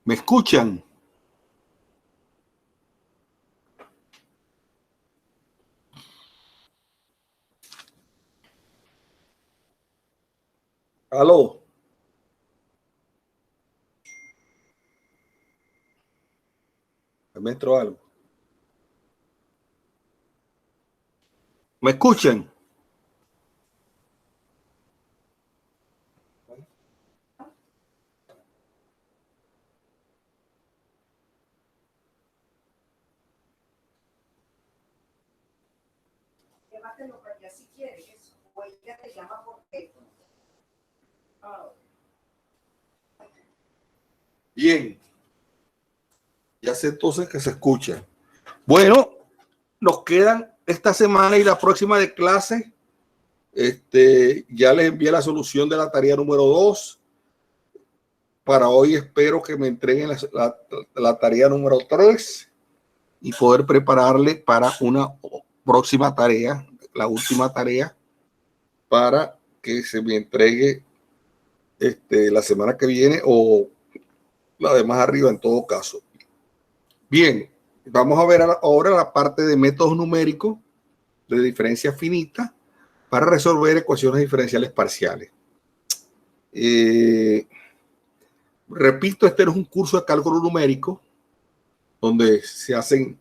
¿Me escuchan? ¿Aló? ¿Me entró algo? ¿Me escuchan? Llévatelo para allá si quieres, o ella te llama por teléfono. Bien. Ya sé entonces que se escucha. Bueno, nos quedan esta semana y la próxima de clase. Ya les envié la solución de la tarea número 2. Para hoy espero que me entreguen la tarea número 3 y poder prepararle para una próxima tarea, la última tarea, para que se me entregue la semana que viene o la de más arriba en todo caso. Bien, vamos a ver ahora la parte de métodos numéricos de diferencia finita para resolver ecuaciones diferenciales parciales. Repito, este no es un curso de cálculo numérico donde se hacen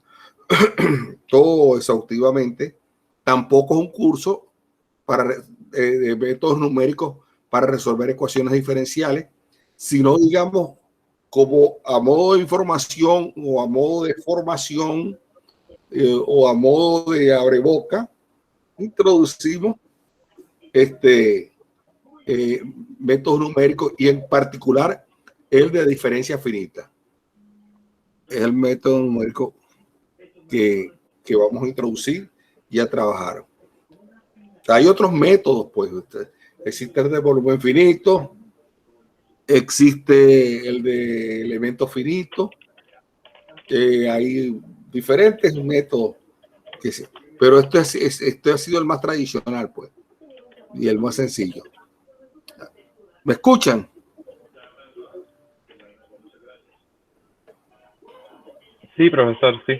todo exhaustivamente. Tampoco es un curso de métodos numéricos para resolver ecuaciones diferenciales, sino, digamos, como a modo de información o a modo de formación o a modo de abreboca, introducimos métodos numéricos y en particular el de diferencia finita. Es el método numérico que vamos a introducir y a trabajar. Hay otros métodos, pues. Existe el de volumen finito, existe el de elementos finitos, hay diferentes métodos, pero esto ha sido el más tradicional, pues, y el más sencillo. ¿Me escuchan? Sí, profesor, sí.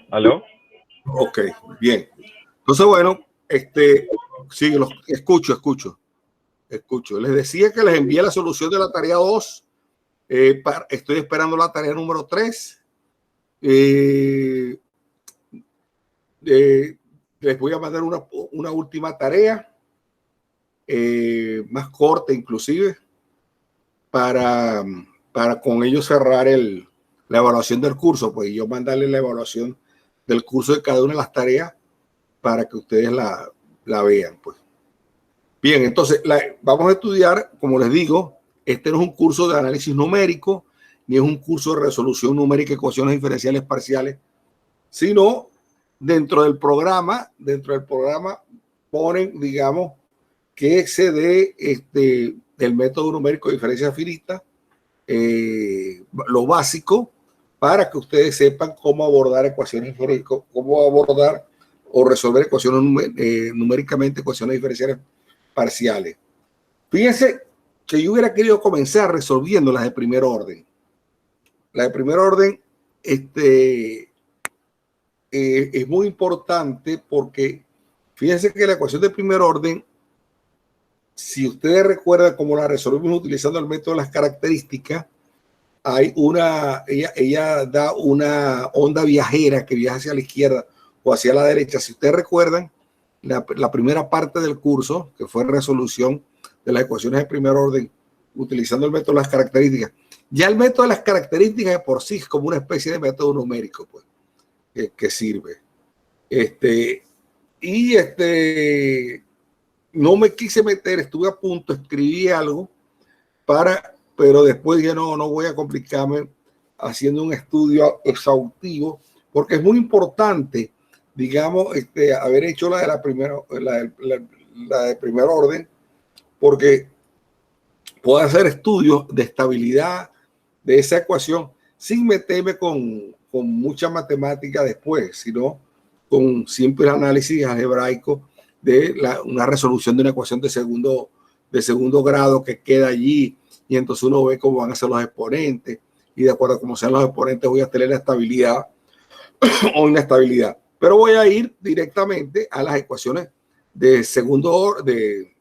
¿Aló? Ok, bien. Entonces, bueno, sí, los escucho. Les decía que les envié la solución de la tarea 2. Estoy esperando la tarea número 3. Les voy a mandar una última tarea, más corta inclusive, para con ellos cerrar la evaluación del curso, pues yo mandarles la evaluación del curso de cada una de las tareas para que ustedes la vean, pues. Bien, entonces vamos a estudiar, como les digo, este no es un curso de análisis numérico, ni es un curso de resolución numérica de ecuaciones diferenciales parciales, sino dentro del programa ponen, digamos, que se dé el método numérico de diferencia finita, lo básico, para que ustedes sepan cómo abordar ecuaciones, cómo abordar o resolver ecuaciones numéricamente, ecuaciones diferenciales parciales. Fíjense que yo hubiera querido comenzar resolviendo las de primer orden. La de primer orden es muy importante porque fíjense que la ecuación de primer orden, si ustedes recuerdan cómo la resolvimos utilizando el método de las características, hay ella da una onda viajera que viaja hacia la izquierda o hacia la derecha. Si ustedes recuerdan, la primera parte del curso, que fue resolución de las ecuaciones de primer orden utilizando el método de las características, ya el método de las características de por sí es como una especie de método numérico, pues, que sirve. No me quise meter, estuve a punto, escribí algo pero después dije, no voy a complicarme haciendo un estudio exhaustivo, porque es muy importante, digamos, haber hecho la de primer orden, porque puedo hacer estudios de estabilidad de esa ecuación sin meterme con mucha matemática después, sino con simple análisis algebraico de una resolución de una ecuación de segundo grado que queda allí y entonces uno ve cómo van a ser los exponentes, y de acuerdo a cómo sean los exponentes voy a tener la estabilidad o inestabilidad. Pero voy a ir directamente a las ecuaciones de segundo orden,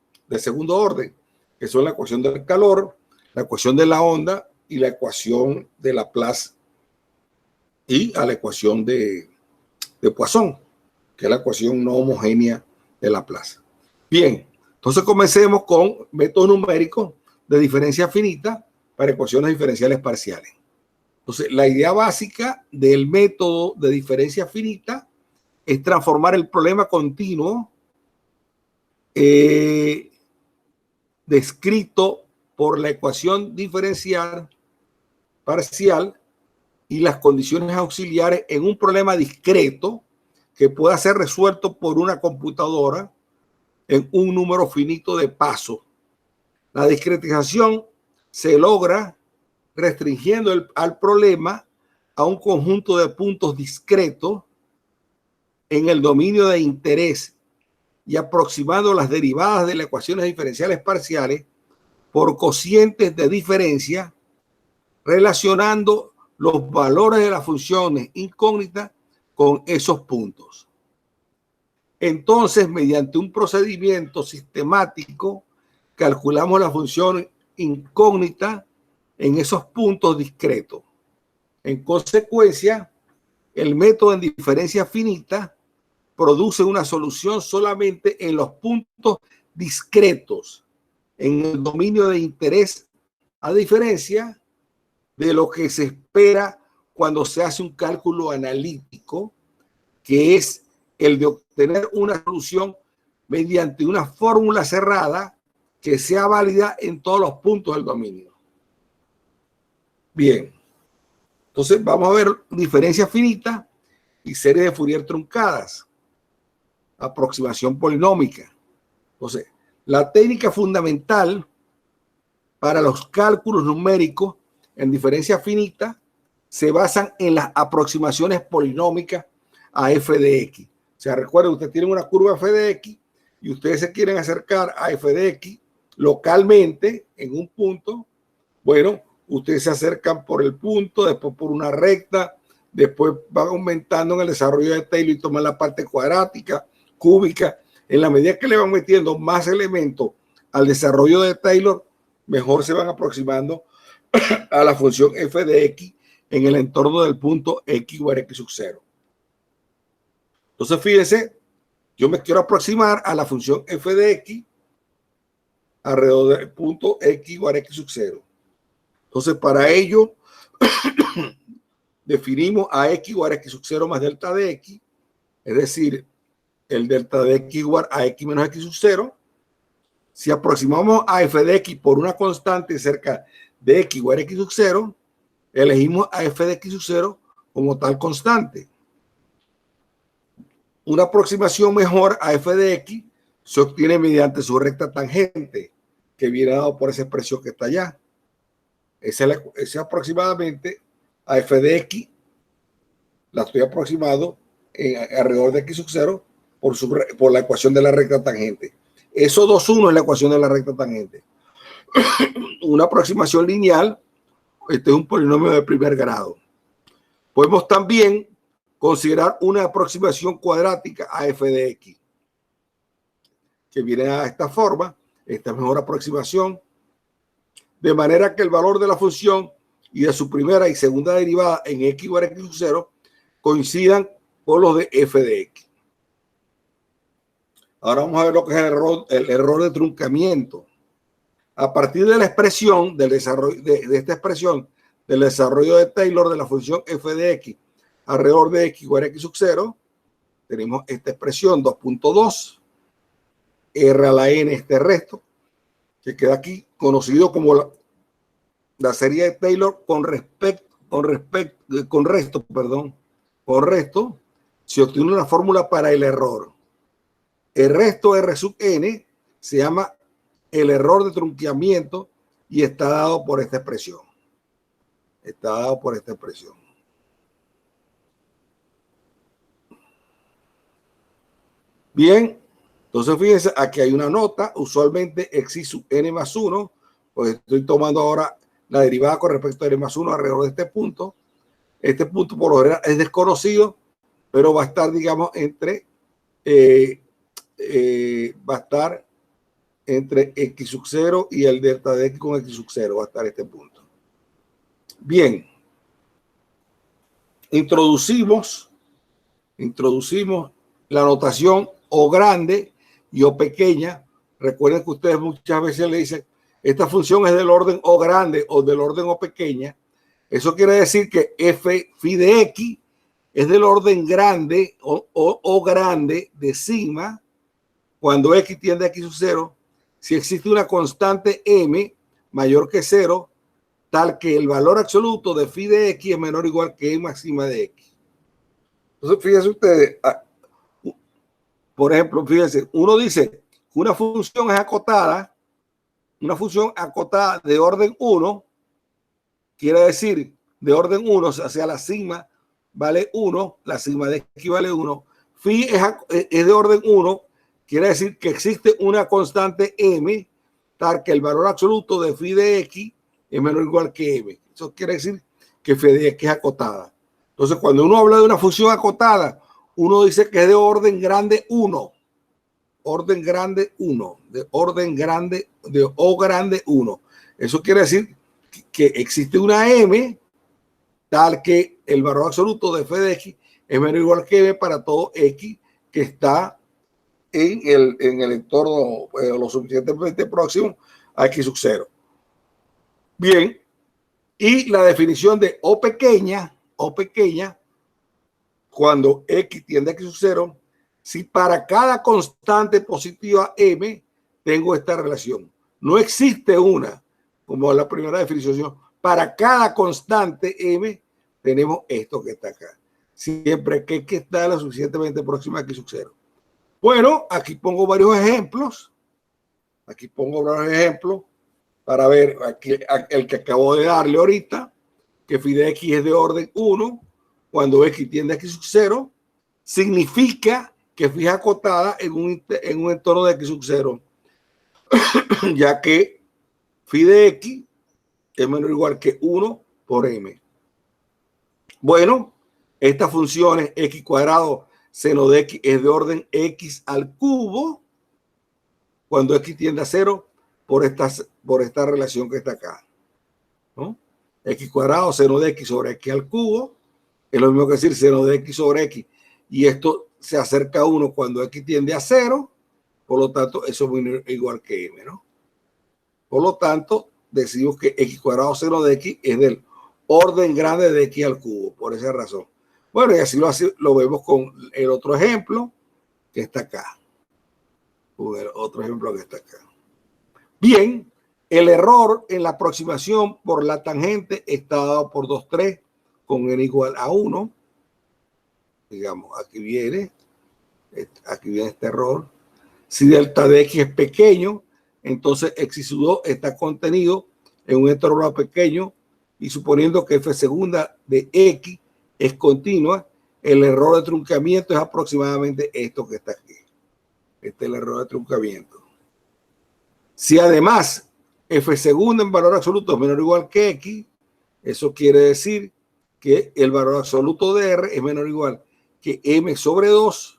que son la ecuación del calor, la ecuación de la onda y la ecuación de Laplace, y a la ecuación de Poisson, que es la ecuación no homogénea de Laplace. Bien, entonces comencemos con métodos numéricos de diferencia finita para ecuaciones diferenciales parciales. Entonces, la idea básica del método de diferencia finita es transformar el problema continuo descrito por la ecuación diferencial parcial y las condiciones auxiliares en un problema discreto que pueda ser resuelto por una computadora en un número finito de pasos. La discretización se logra restringiendo al problema a un conjunto de puntos discretos en el dominio de interés y aproximando las derivadas de las ecuaciones diferenciales parciales por cocientes de diferencia, relacionando los valores de las funciones incógnitas con esos puntos. Entonces, mediante un procedimiento sistemático, calculamos la función incógnita en esos puntos discretos. En consecuencia, el método en diferencia finita produce una solución solamente en los puntos discretos, en el dominio de interés, a diferencia de lo que se espera cuando se hace un cálculo analítico, que es el de obtener una solución mediante una fórmula cerrada que sea válida en todos los puntos del dominio. Bien, entonces vamos a ver diferencia finita y serie de Fourier truncadas, aproximación polinómica. Entonces, la técnica fundamental para los cálculos numéricos en diferencia finita se basan en las aproximaciones polinómicas a f de x. O sea, recuerden, ustedes tienen una curva f de x y ustedes se quieren acercar a f de x localmente en un punto. Bueno, ustedes se acercan por el punto, después por una recta, después van aumentando en el desarrollo de Taylor y toman la parte cuadrática, cúbica. En la medida que le van metiendo más elementos al desarrollo de Taylor, mejor se van aproximando a la función f de x en el entorno del punto x igual a x sub 0. Entonces, fíjense, yo me quiero aproximar a la función f de x alrededor del punto x igual a x sub 0. Entonces, para ello, definimos a x igual a x sub 0 más delta de x, es decir, el delta de x igual a x menos x sub 0. Si aproximamos a f de x por una constante cerca de x igual a x sub 0, elegimos a f de x sub 0 como tal constante. Una aproximación mejor a f de x se obtiene mediante su recta tangente, que viene dado por esa expresión que está allá. Ese aproximadamente a f de x la estoy aproximando alrededor de x sub 0 por la ecuación de la recta tangente. Eso 2,1 es la ecuación de la recta tangente. Una aproximación lineal, este es un polinomio de primer grado. Podemos también considerar una aproximación cuadrática a f de x, que viene a esta forma. Esta mejor aproximación, de manera que el valor de la función y de su primera y segunda derivada en x igual a x sub 0 coincidan con los de f de x. Ahora vamos a ver lo que es el error de truncamiento. A partir de la expresión del desarrollo de esta expresión del desarrollo de Taylor de la función f de x alrededor de x igual a x sub 0, tenemos esta expresión 2.2 r a la n, este resto que queda aquí conocido como la serie de Taylor con resto, se obtiene una fórmula para el error. El resto R sub n se llama el error de truncamiento y está dado por esta expresión. Bien, entonces fíjense, aquí hay una nota, usualmente x sub n más 1, pues estoy tomando ahora la derivada con respecto a n más 1 alrededor de este punto. Este punto por lo general es desconocido, pero va a estar, digamos, va a estar entre x sub 0 y el delta de x con x sub 0, va a estar este punto. Bien, introducimos la notación O grande y O pequeña. Recuerden que ustedes muchas veces le dicen, esta función es del orden O grande o del orden O pequeña. Eso quiere decir que phi de x es del orden grande o grande de sigma cuando x tiende a x sub 0 si existe una constante m mayor que 0 tal que el valor absoluto de phi de x es menor o igual que e máxima de x. Entonces, fíjense ustedes, por ejemplo, fíjense, uno dice que una función es acotada, una función acotada de orden 1, quiere decir de orden 1, o sea, la sigma vale 1, la sigma de x vale 1, phi es de orden 1, quiere decir que existe una constante m, tal que el valor absoluto de phi de x es menor o igual que m. Eso quiere decir que phi de x es acotada. Entonces, cuando uno habla de una función acotada, uno dice que es de orden grande 1. Orden grande 1. De orden grande, de O grande 1. Eso quiere decir que existe una m tal que el valor absoluto de phi de x es menor o igual que m para todo x que está en el entorno lo suficientemente próximo a x sub 0. Bien, y la definición de O pequeña, cuando x tiende a x sub 0, si para cada constante positiva m tengo esta relación. No existe una, como la primera definición, para cada constante m tenemos esto que está acá. Siempre que x está lo suficientemente próxima a x sub 0. Bueno, aquí pongo varios ejemplos. Para ver aquí, el que acabo de darle ahorita, que phi de x es de orden 1, cuando x tiende a x sub 0, significa que phi es acotada en un entorno de x sub 0, ya que phi de x es menor o igual que 1 por m. Bueno, estas funciones x cuadrado seno de x es de orden x al cubo cuando x tiende a 0 por esta relación que está acá, ¿no? X cuadrado seno de x sobre x al cubo es lo mismo que decir seno de x sobre x, y esto se acerca a 1 cuando x tiende a 0, por lo tanto eso es igual que m, ¿no? Por lo tanto decimos que x cuadrado seno de x es del orden grande de x al cubo, por esa razón. Bueno, y así lo vemos con el otro ejemplo que está acá. Bien, el error en la aproximación por la tangente está dado por 2,3 con n igual a 1. Digamos, aquí viene este error. Si delta de x es pequeño, entonces x sub 2 está contenido en un entorno pequeño, y suponiendo que f segunda de x es continua, el error de truncamiento es aproximadamente esto que está aquí. Este es el error de truncamiento. Si además f segunda en valor absoluto es menor o igual que x, eso quiere decir que el valor absoluto de r es menor o igual que m sobre 2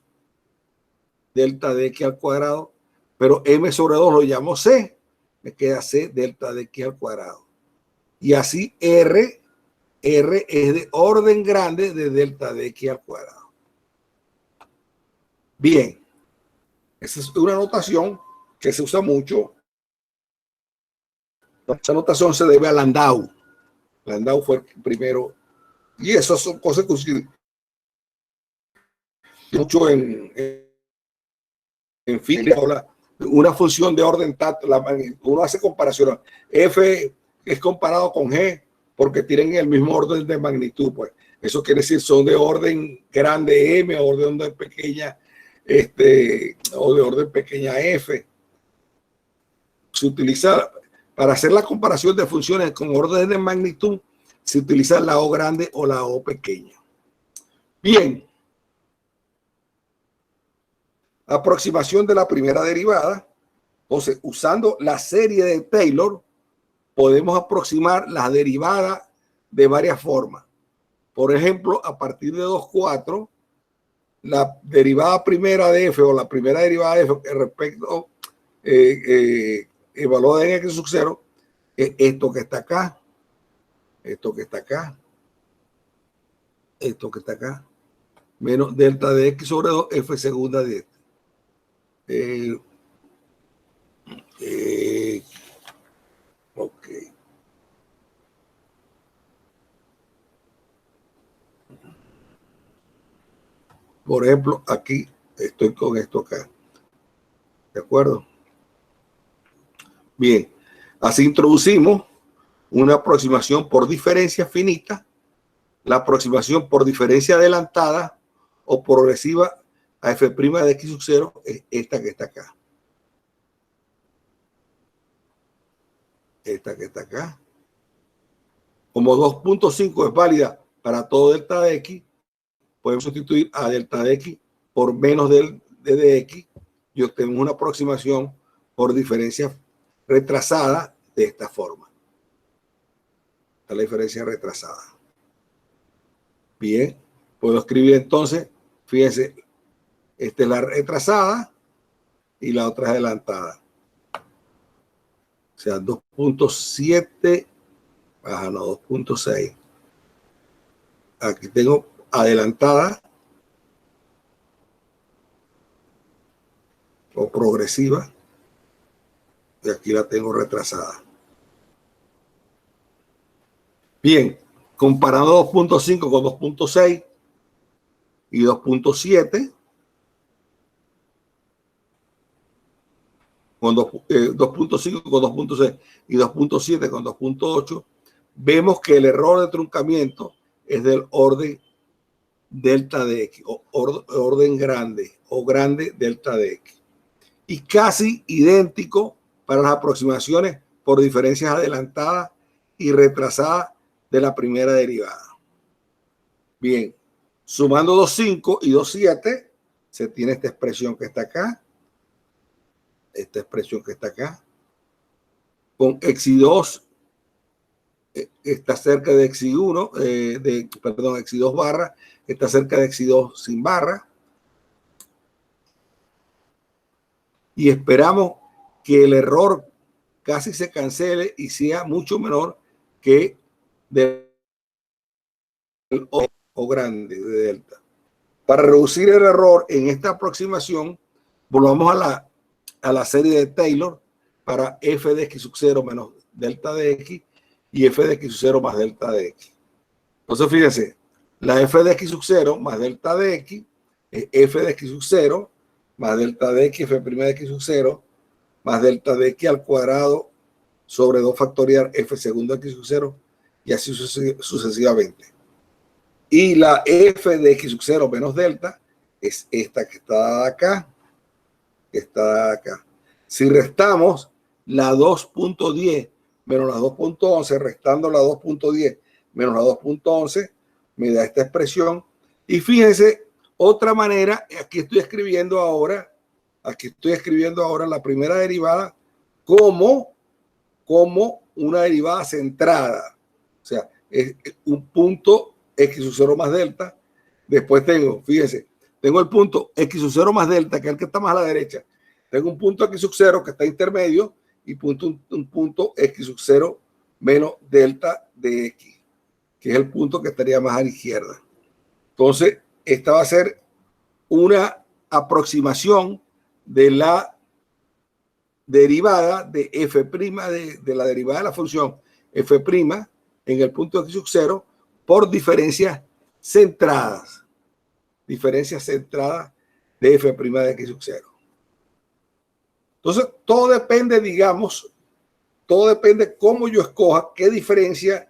delta de x al cuadrado, pero m sobre 2 lo llamo c, me queda c delta de x al cuadrado. Y así r es de orden grande de delta de x al cuadrado. Bien, esa es una notación que se usa mucho. Esa notación se debe a Landau. Landau fue el primero. Y esas son cosas que usan mucho en física. Una función de orden táctil, uno hace comparación. F es comparado con G porque tienen el mismo orden de magnitud. Pues eso quiere decir son de orden grande M o de orden pequeña o de orden pequeña F. Se utiliza para hacer la comparación de funciones con orden de magnitud, se utiliza la O grande o la O pequeña. Bien. Aproximación de la primera derivada. Entonces, usando la serie de Taylor, podemos aproximar las derivadas de varias formas. Por ejemplo, a partir de 2,4, la derivada primera de f o la primera derivada de f respecto evaluada en x sub 0 es esto que está acá, esto que está acá, esto que está acá, menos delta de x sobre 2 f segunda de ok. Por ejemplo, aquí estoy con esto acá. ¿De acuerdo? Bien, así introducimos una aproximación por diferencia finita, la aproximación por diferencia adelantada o progresiva a f' de x sub 0 es esta que está acá. Esta que está acá. Como 2.5 es válida para todo delta de x, podemos sustituir a delta de x por menos de dx y obtenemos una aproximación por diferencia retrasada de esta forma. Esta es la diferencia retrasada. Bien, puedo escribir entonces, fíjense, esta es la retrasada y la otra es adelantada. O sea, 2.7, baja, no, 2.6. Aquí tengo adelantada o progresiva y aquí la tengo retrasada. Bien, comparando 2.5 con 2.6 y 2.7 con 2.5 con 2.6 y 2.7 con 2.8, vemos que el error de truncamiento es del orden delta de x, o orden grande, o grande delta de x. Y casi idéntico para las aproximaciones por diferencias adelantadas y retrasadas de la primera derivada. Bien, sumando 2.5 y 2.7, se tiene esta expresión que está acá, esta expresión que está acá, con x2 está cerca de x1, perdón, x2 barra, está cerca de x2 sin barra, y esperamos que el error casi se cancele y sea mucho menor que del o grande de delta. Para reducir el error en esta aproximación, volvamos a la serie de Taylor para f de x sub 0 menos delta de x y f de x sub 0 más delta de x. Entonces, fíjense, la f de x sub 0 más delta de x es f de x sub 0 más delta de x, f' de x sub 0 más delta de x al cuadrado sobre 2 factorial f segundo de x sub 0 y así sucesivamente. Y la f de x sub 0 menos delta es esta que está acá, Si restamos la 2.10 menos la 2.11, restando la 2.10 menos la 2.11, me da esta expresión. Y fíjense, otra manera, aquí estoy escribiendo ahora la primera derivada como una derivada centrada. O sea, es un punto x sub 0 más delta. Después tengo, fíjense, tengo el punto x sub 0 más delta, que es el que está más a la derecha. Tengo un punto x sub 0 que está intermedio y un punto x sub 0 menos delta de x, que es el punto que estaría más a la izquierda. Entonces, esta va a ser una aproximación de la derivada de f' de la derivada de la función f' en el punto x sub 0 por diferencias centradas de f' de x sub 0. Entonces, todo depende, digamos, cómo yo escoja, qué diferencia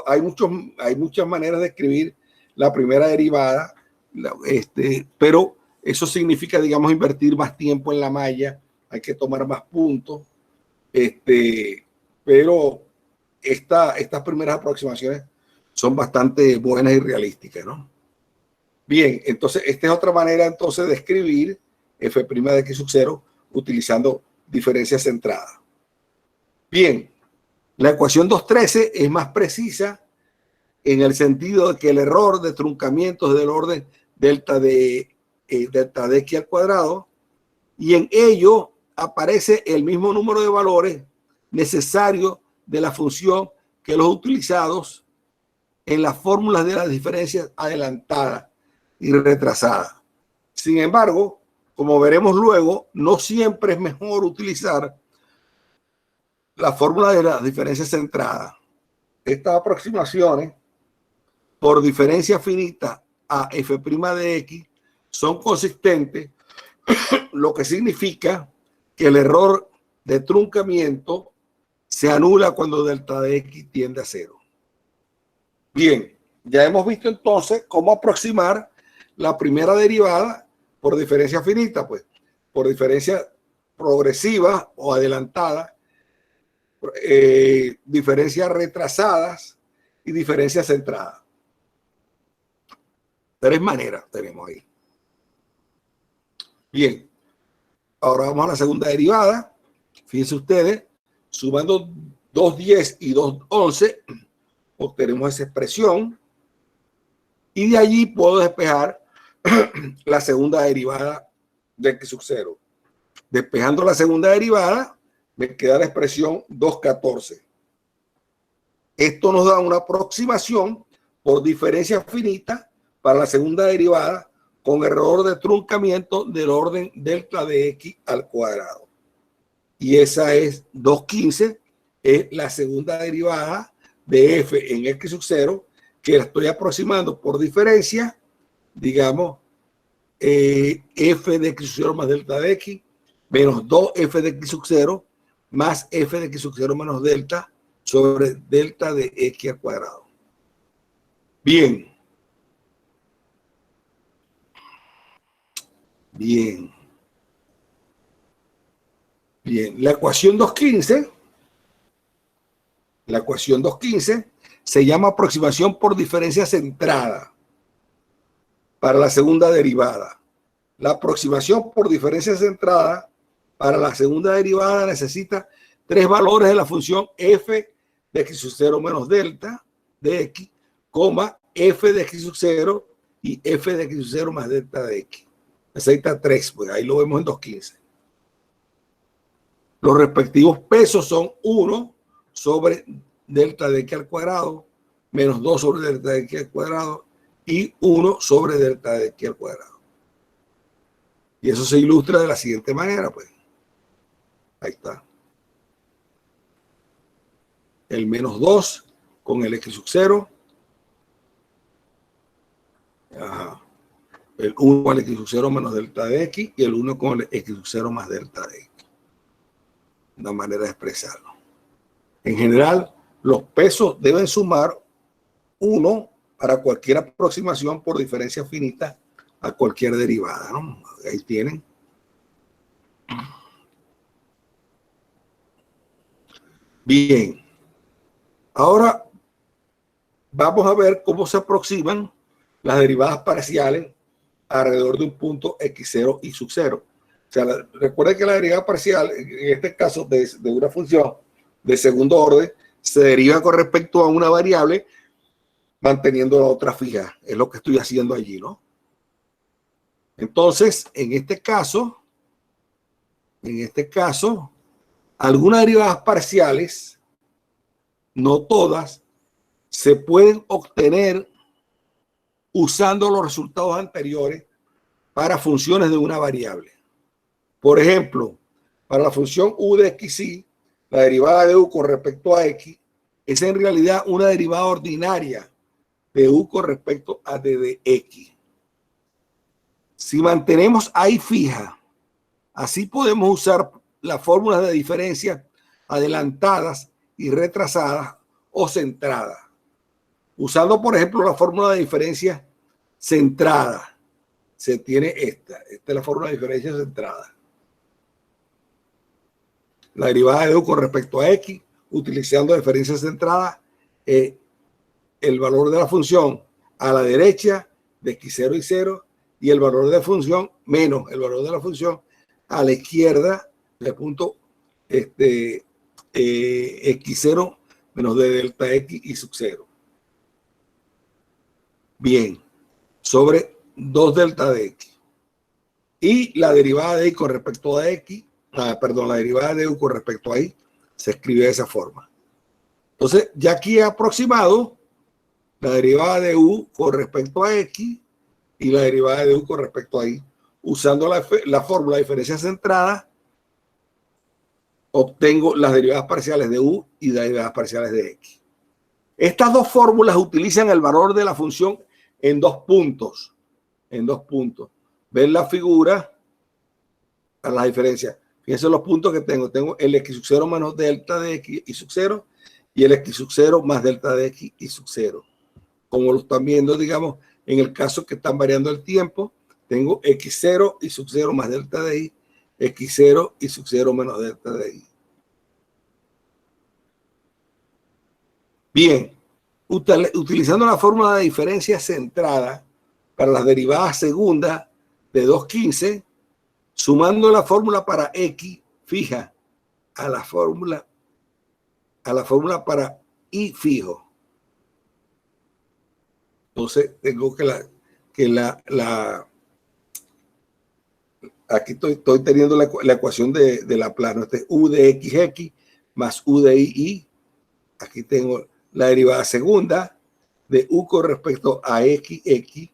hay muchas maneras de escribir la primera derivada, pero eso significa, digamos, invertir más tiempo en la malla, hay que tomar más puntos, pero estas primeras aproximaciones son bastante buenas y realísticas, ¿no? Bien, entonces esta es otra manera entonces de escribir f' de x sub 0 utilizando diferencias centradas. Bien, la ecuación 213 es más precisa en el sentido de que el error de truncamiento es del orden delta de x al cuadrado, y en ello aparece el mismo número de valores necesarios de la función que los utilizados en las fórmulas de las diferencias adelantadas y retrasadas. Sin embargo, como veremos luego, no siempre es mejor utilizar la fórmula de las diferencias centradas. Estas aproximaciones por diferencia finita a f' de x son consistentes, lo que significa que el error de truncamiento se anula cuando delta de x tiende a cero. Bien, ya hemos visto entonces cómo aproximar la primera derivada por diferencia finita, pues por diferencia progresiva o adelantada, diferencias retrasadas y diferencias centradas. 3 maneras tenemos ahí. Bien, ahora vamos a la segunda derivada. Fíjense ustedes, sumando 2,10 y 2,11, obtenemos esa expresión. Y de allí puedo despejar la segunda derivada de x sub 0. Despejando la segunda derivada, me queda la expresión 2,14. Esto nos da una aproximación por diferencia finita para la segunda derivada con error de truncamiento del orden delta de x al cuadrado. Y esa es 2,15, es la segunda derivada de f en x sub 0, que la estoy aproximando por diferencia, digamos, f de x sub 0 más delta de x, menos 2f de x sub 0, más f de x sub 0 menos delta, sobre delta de x al cuadrado. Bien. Bien. Bien. La ecuación 215 se llama aproximación por diferencia centrada para la segunda derivada. La aproximación por diferencia centrada para la segunda derivada necesita 3 valores de la función f de x sub 0 menos delta de x, coma f de x sub 0 y f de x sub 0 más delta de x. Necesita 3, pues ahí lo vemos en 2,15. Los respectivos pesos son 1 sobre delta de x al cuadrado, menos 2 sobre delta de x al cuadrado y 1 sobre delta de x al cuadrado. Y eso se ilustra de la siguiente manera, pues. Ahí está. El menos 2 con el x sub 0. Ajá. El 1 con el x sub 0 menos delta de x y el 1 con el x sub 0 más delta de x. Una manera de expresarlo. En general, los pesos deben sumar 1 para cualquier aproximación por diferencia finita a cualquier derivada, ¿no? Ahí tienen. Bien. Ahora vamos a ver cómo se aproximan las derivadas parciales alrededor de un punto x0 y sub 0. O sea, recuerden que la derivada parcial, en este caso de una función de segundo orden, se deriva con respecto a una variable manteniendo la otra fija. Es lo que estoy haciendo allí, ¿no? Entonces, en este caso, algunas derivadas parciales, no todas, se pueden obtener usando los resultados anteriores para funciones de una variable. Por ejemplo, para la función u de xy, la derivada de u con respecto a x es en realidad una derivada ordinaria de u con respecto a d de x. Si mantenemos ahí fija, así podemos usar las fórmulas de diferencia adelantadas y retrasadas o centradas. Usando, por ejemplo, la fórmula de diferencia centrada, se tiene esta es la fórmula de diferencia centrada. La derivada de u con respecto a x, utilizando diferencia centrada, el valor de la función a la derecha de x0 y 0, y el valor de la función menos el valor de la función a la izquierda del punto x0 menos d delta x y sub 0. Bien, sobre 2 delta de x. Y la derivada de y con respecto a x, la derivada de u con respecto a y, se escribe de esa forma. Entonces, ya aquí he aproximado la derivada de u con respecto a x y la derivada de u con respecto a y. Usando la fórmula de diferencia centrada, obtengo las derivadas parciales de u y las derivadas parciales de x. Estas dos fórmulas utilizan el valor de la función en dos puntos. En dos puntos. Ven la figura a la diferencia. Fíjense los puntos que tengo. Tengo el x sub 0 menos delta de x y sub 0 y el x sub 0 más delta de x y sub 0. Como lo están viendo, digamos, en el caso que están variando el tiempo, tengo x0 y sub 0 más delta de y, x0 y sub 0 menos delta de y. Bien, utilizando la fórmula de diferencia centrada para las derivadas segundas de 2,15, sumando la fórmula para x fija a la fórmula para y fijo. Entonces tengo aquí estoy teniendo la ecuación de Laplace. Este es u de xx más u de y. Aquí tengo la derivada segunda de u con respecto a xx,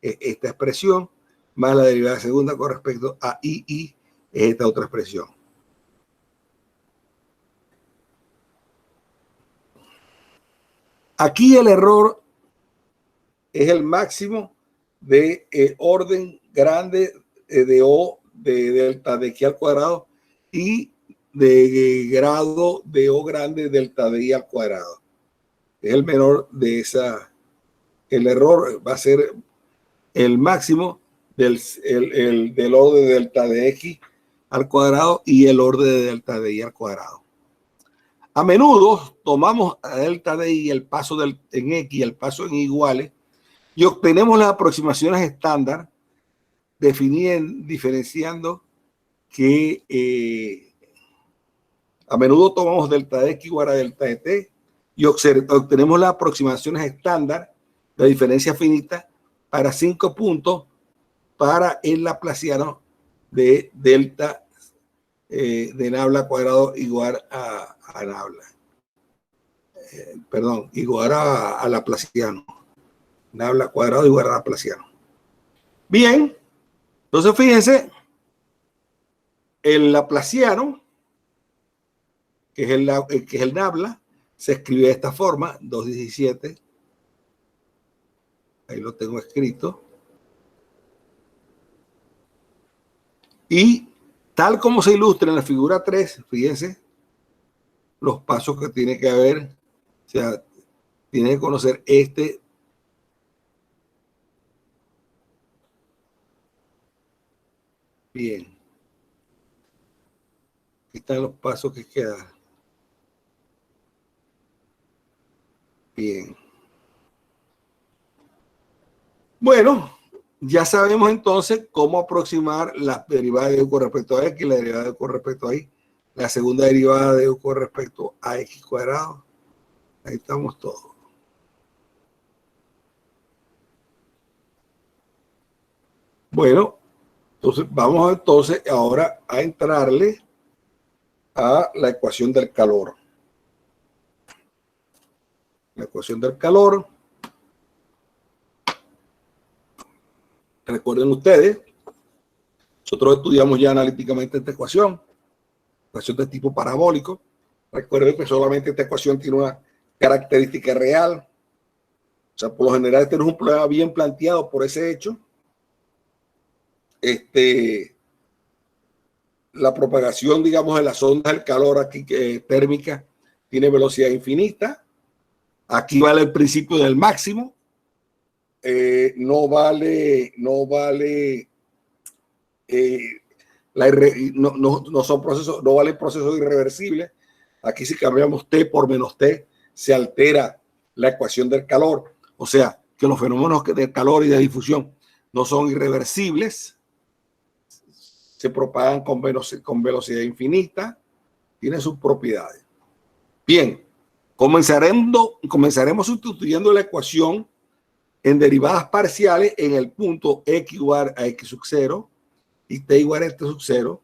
esta expresión, más la derivada segunda con respecto a y, es esta otra expresión. Aquí el error es el máximo de orden grande de O de delta de X al cuadrado y de grado de O grande delta de Y al cuadrado. Es el menor de esa. El error va a ser el máximo del orden de delta de X al cuadrado y el orden de delta de Y al cuadrado. A menudo tomamos a delta de Y el paso en X y el paso en Y iguales y obtenemos las aproximaciones estándar diferenciando que a menudo tomamos delta de X igual a delta de T y obtenemos las aproximaciones estándar de diferencia finita para 5 puntos para el laplaciano de delta de nabla cuadrado igual a nabla. Igual a laplaciano. Nabla cuadrado igual a laplaciano. Bien, entonces fíjense, el laplaciano, que es el nabla, se escribe de esta forma, 2,17. Ahí lo tengo escrito. Y tal como se ilustra en la figura 3, fíjense los pasos que tiene que haber. O sea, tiene que conocer este. Bien. Aquí están los pasos que quedan. Bien. Bueno, ya sabemos entonces cómo aproximar la derivada de u con respecto a x y la derivada de u con respecto a y. La segunda derivada de u con respecto a x cuadrado. Ahí estamos todos. Bueno, entonces vamos ahora a entrarle a la ecuación del calor. La ecuación del calor. Recuerden ustedes, nosotros estudiamos ya analíticamente esta ecuación de tipo parabólico. Recuerden que solamente esta ecuación tiene una característica real. O sea, por lo general este no es un problema bien planteado por ese hecho. La propagación, digamos, de las ondas del calor aquí térmica tiene velocidad infinita. Aquí vale el principio del máximo. No vale procesos irreversibles. Aquí si cambiamos T por menos T, se altera la ecuación del calor. O sea, que los fenómenos de calor y de difusión no son irreversibles. Se propagan con velocidad infinita. Tienen sus propiedades. Bien, comenzaremos sustituyendo la ecuación en derivadas parciales en el punto x igual a x sub 0 y t igual a t sub 0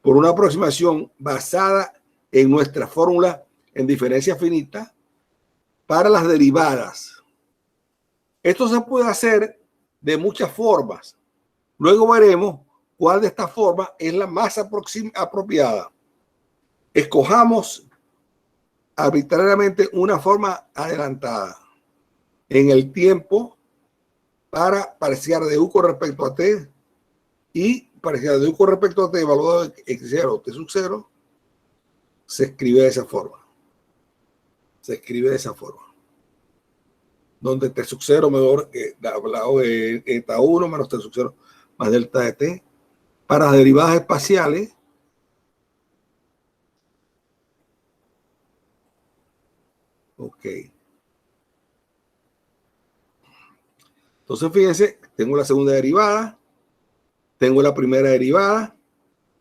por una aproximación basada en nuestra fórmula en diferencia finita para las derivadas. Esto se puede hacer de muchas formas. Luego veremos cuál de estas formas es la más apropiada. Escojamos arbitrariamente una forma adelantada en el tiempo para parciar de u con respecto a t y parciar de u con respecto a t evaluado de x0 o t sub 0 se escribe de esa forma. Se escribe de esa forma. Donde t sub 0 menor hablado de eta 1 menos t sub 0 más delta de t. Para derivadas espaciales, ok. Entonces, fíjense, tengo la segunda derivada, tengo la primera derivada.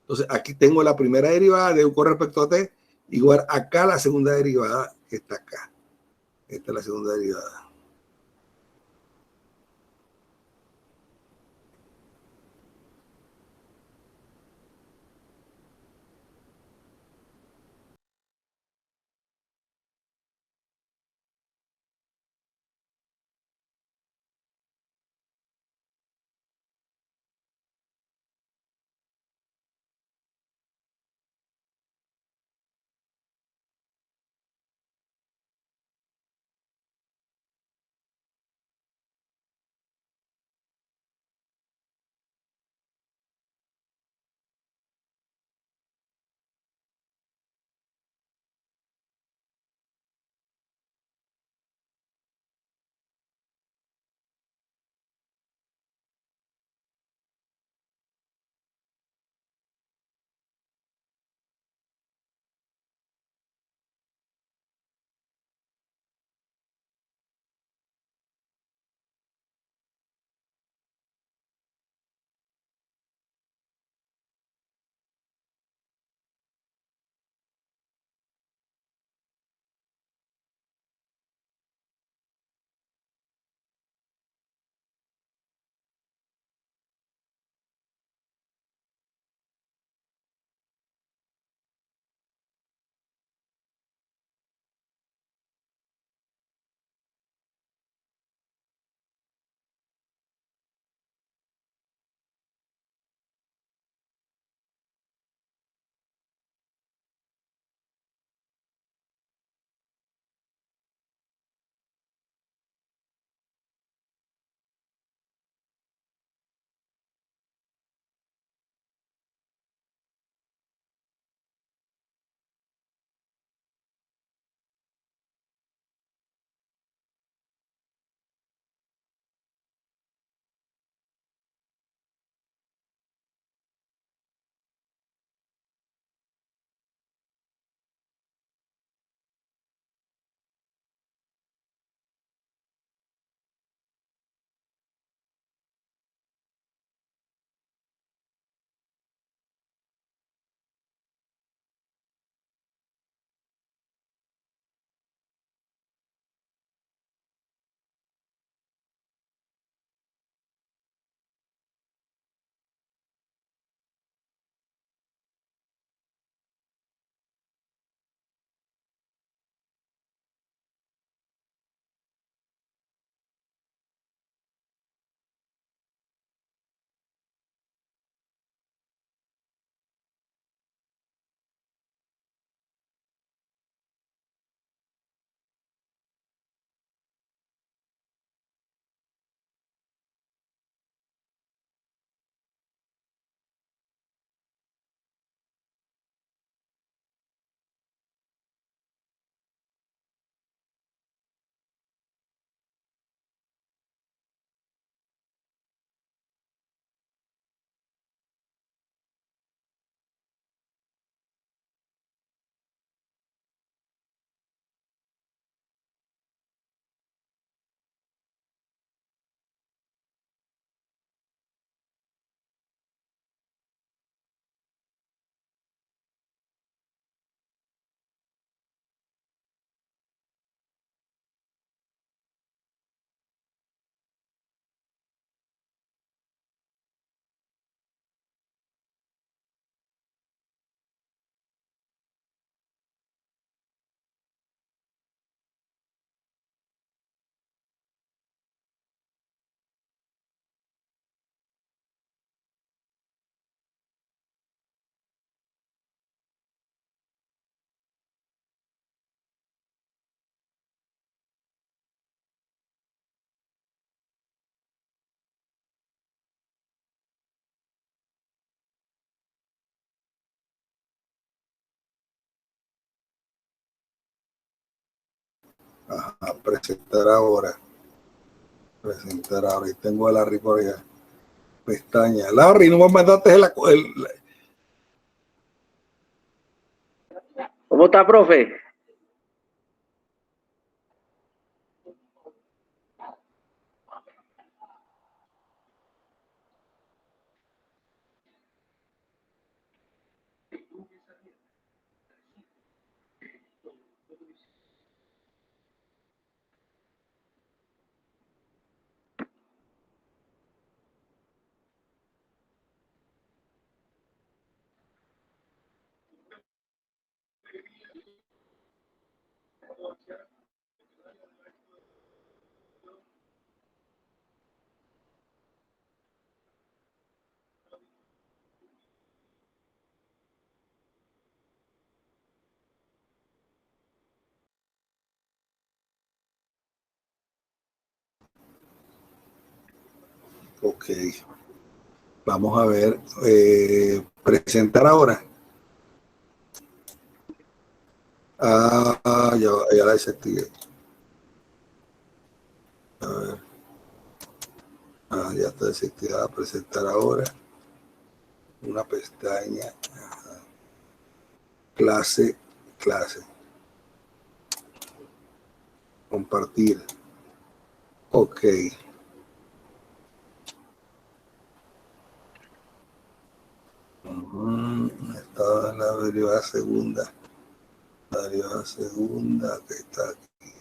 Entonces, aquí tengo la primera derivada de u con respecto a t, igual acá la segunda derivada que está acá. Esta es la segunda derivada. Ajá, presentar ahora. Presentar ahora. Y tengo a Larry por allá. Pestaña. Larry, no me mandaste ¿Cómo está, profe? Ok. Vamos a ver. Presentar ahora. Ya la desactivé. A ver. Ya está desactivada. Presentar ahora. Una pestaña. Clase. Compartir. Ok. Está en la derivada segunda. La derivada segunda, que está aquí.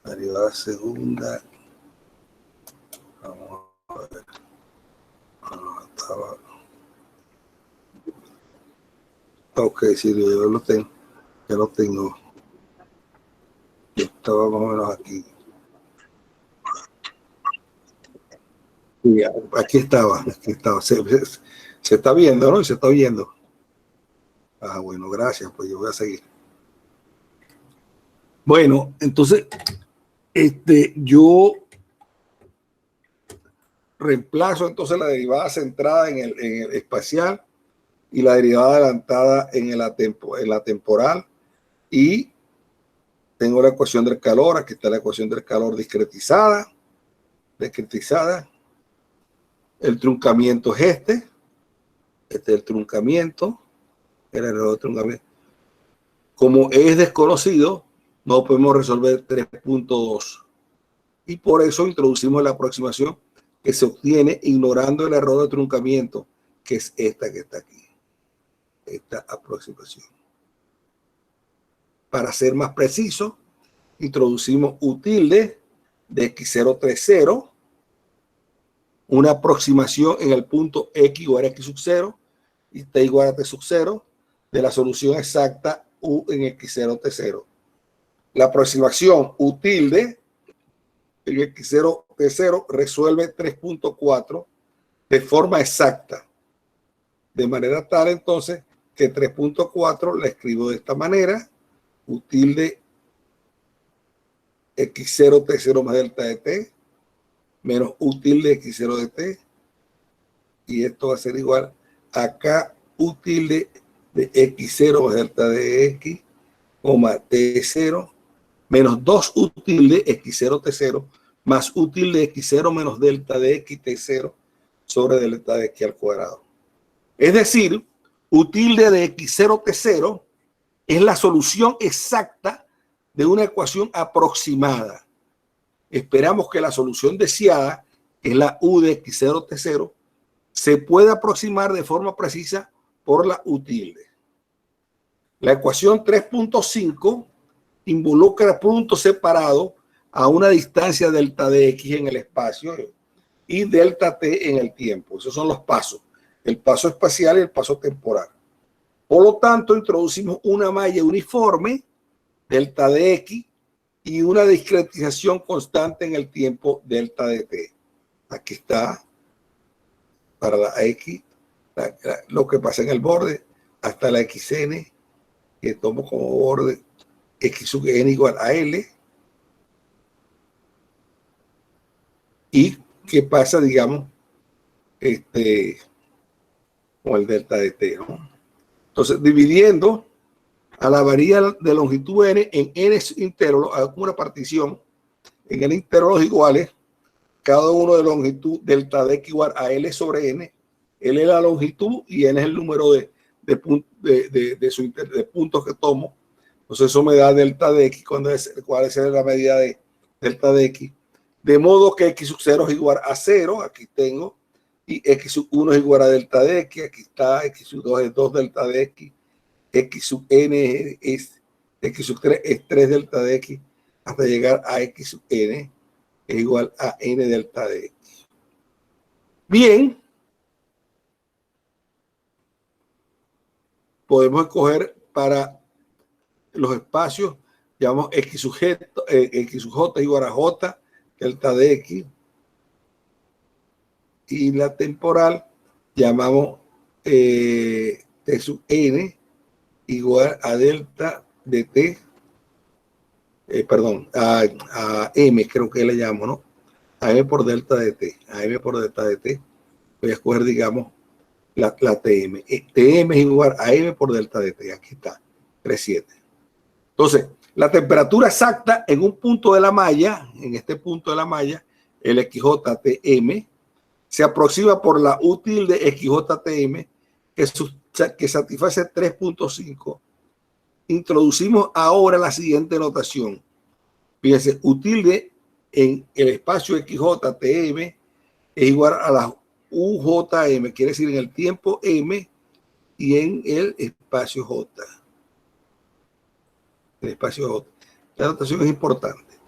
La derivada segunda. Vamos a ver. Estaba. Ok, sí, yo lo tengo. Ya lo tengo. Yo estaba más o menos aquí. Sí, aquí estaba. Se está viendo, ¿no? Se está viendo. Bueno, gracias. Pues yo voy a seguir. Bueno, entonces, yo reemplazo entonces la derivada centrada en el espacial y la derivada adelantada en la temporal, y tengo la ecuación del calor. Aquí está la ecuación del calor discretizada. El truncamiento es este es el truncamiento, el error de truncamiento. Como es desconocido, no podemos resolver 3.2, y por eso introducimos la aproximación que se obtiene ignorando el error de truncamiento, que es esta que está aquí, esta aproximación. Para ser más preciso, introducimos U tilde de x030, una aproximación en el punto x igual a x sub 0 y t igual a t sub 0 de la solución exacta U en x0 t0. La aproximación U tilde en x0 t0 resuelve 3.4 de forma exacta, de manera tal entonces que 3.4 la escribo de esta manera: U tilde x0 t0 más delta de t menos U tilde x0 de t, y esto va a ser igual a K U tilde de x0 más delta de x, t0 menos 2 U tilde x0 t0 más U tilde x0 menos delta de x t0 sobre delta de x al cuadrado. Es decir, U tilde de x0 t0 es la solución exacta de una ecuación aproximada. Esperamos que la solución deseada, que es la U de x0 t0, se puede aproximar de forma precisa por la U tilde. La ecuación 3.5 involucra puntos separados a una distancia delta de x en el espacio y delta t en el tiempo. Esos son los pasos: el paso espacial y el paso temporal. Por lo tanto, introducimos una malla uniforme, delta de x, y una discretización constante en el tiempo, delta de t. Aquí está, para la x, lo que pasa en el borde, hasta la xn, que tomo como borde x sub n igual a L. Y qué pasa, digamos, con el delta de t, ¿no? Entonces, dividiendo a la varilla de longitud n en n intervalos, hago una partición en n intervalos iguales, cada uno de longitud delta de x igual a L sobre n. L es la longitud y n es el número de puntos que tomo. Entonces eso me da delta de x, cuál es la medida de delta de x. De modo que x sub 0 es igual a 0, aquí tengo, y x sub 1 es igual a delta de x, aquí está, x sub 2 es 2 delta de x, x sub n es, x sub 3 es 3 delta de x, hasta llegar a x sub n es igual a n delta de x. Bien, podemos escoger para los espacios, llamamos x sub j igual a j delta de x, y la temporal llamamos t sub n igual a delta de t, perdón, a m, creo que le llamo, ¿no? A m por delta de t, a m por delta de t. Voy a escoger, digamos, la tm. Tm es igual a m por delta de t, aquí está, 3,7. Entonces, la temperatura exacta en un punto de la malla, en este punto de la malla, el XJTM, se aproxima por la U tilde XJTM, que satisface 3.5. Introducimos ahora la siguiente notación. Fíjense, U tilde en el espacio XJTM es igual a la UJM, quiere decir en el tiempo M y en el espacio J. El espacio J. La notación es importante,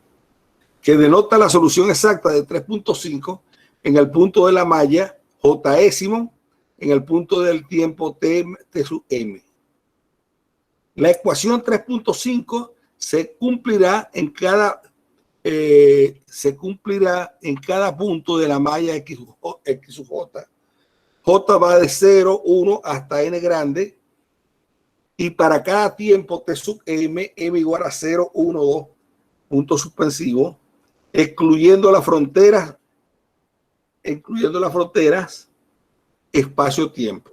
que denota la solución exacta de 3.5 en el punto de la malla Jésimo, en el punto del tiempo T sub M. La ecuación 3.5 se cumplirá en cada punto de la malla X sub J. J va de 0, 1 hasta n grande, y para cada tiempo T sub M, M igual a 0, 1, 2, punto suspensivo, excluyendo las fronteras, espacio-tiempo.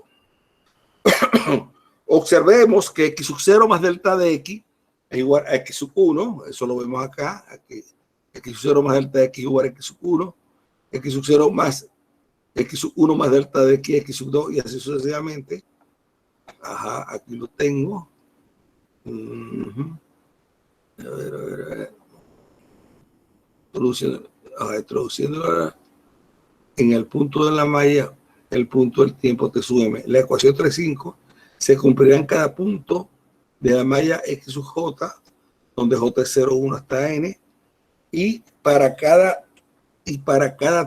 Observemos que x sub 0 más delta de x es igual a x sub 1, eso lo vemos acá, aquí, x sub 0 más delta de x es igual a x sub 1, x sub 0 más x sub 1 más delta de x, x sub 2 y así sucesivamente. Ajá, aquí lo tengo. A ver. Introduciendo en el punto de la malla, el punto del tiempo T sub M. La ecuación 3.5 se cumplirá en cada punto de la malla X sub J, donde J es 0, 1 hasta N, y para cada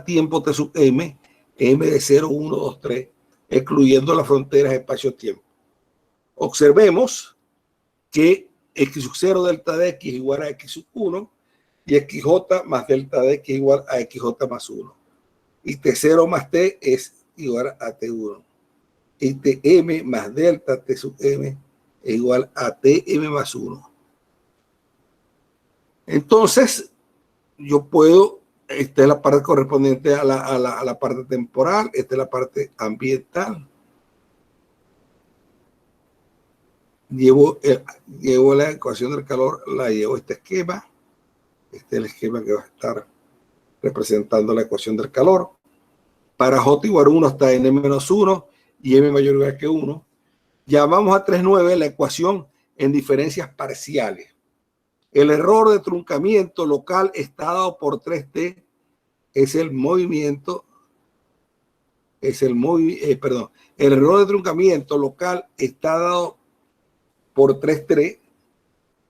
tiempo T sub M, M de 0, 1, 2, 3, excluyendo las fronteras espacio-tiempo. Observemos que x sub 0 delta de x es igual a x sub 1 y xj más delta de x es igual a xj más 1. Y t0 más t es igual a t1. Y tm más delta t sub m es igual a tm más 1. Entonces, yo puedo, esta es la parte correspondiente a la parte temporal, esta es la parte ambiental. Llevo la ecuación del calor, la llevo a este esquema. Este es el esquema que va a estar representando la ecuación del calor. Para J igual a 1 hasta n menos 1 y m mayor o igual que 1. Llamamos a 3.9 la ecuación en diferencias parciales. El error de truncamiento local está dado por 3t, es el movimiento, el error de truncamiento local está dado por 3.3,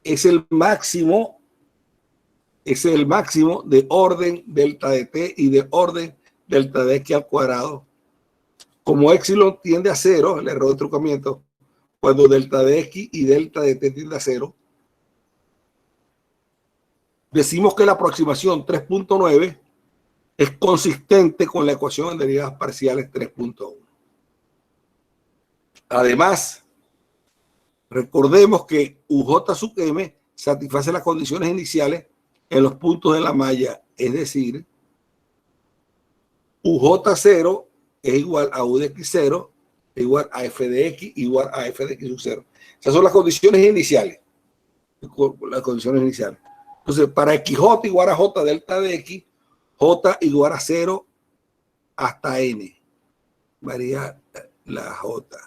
es el máximo de orden delta de t y de orden delta de x al cuadrado. Como epsilon tiende a 0, el error de truncamiento, cuando delta de x y delta de t tiende a 0, decimos que la aproximación 3.9 es consistente con la ecuación en derivadas parciales 3.1. Además, recordemos que UJ sub M satisface las condiciones iniciales en los puntos de la malla, es decir, UJ0 es igual a U de X0 igual a f de x igual a f de x sub 0. Esas son las condiciones iniciales. Las condiciones iniciales. Entonces, para xj igual a j delta de x, j igual a 0 hasta n. Varía la j.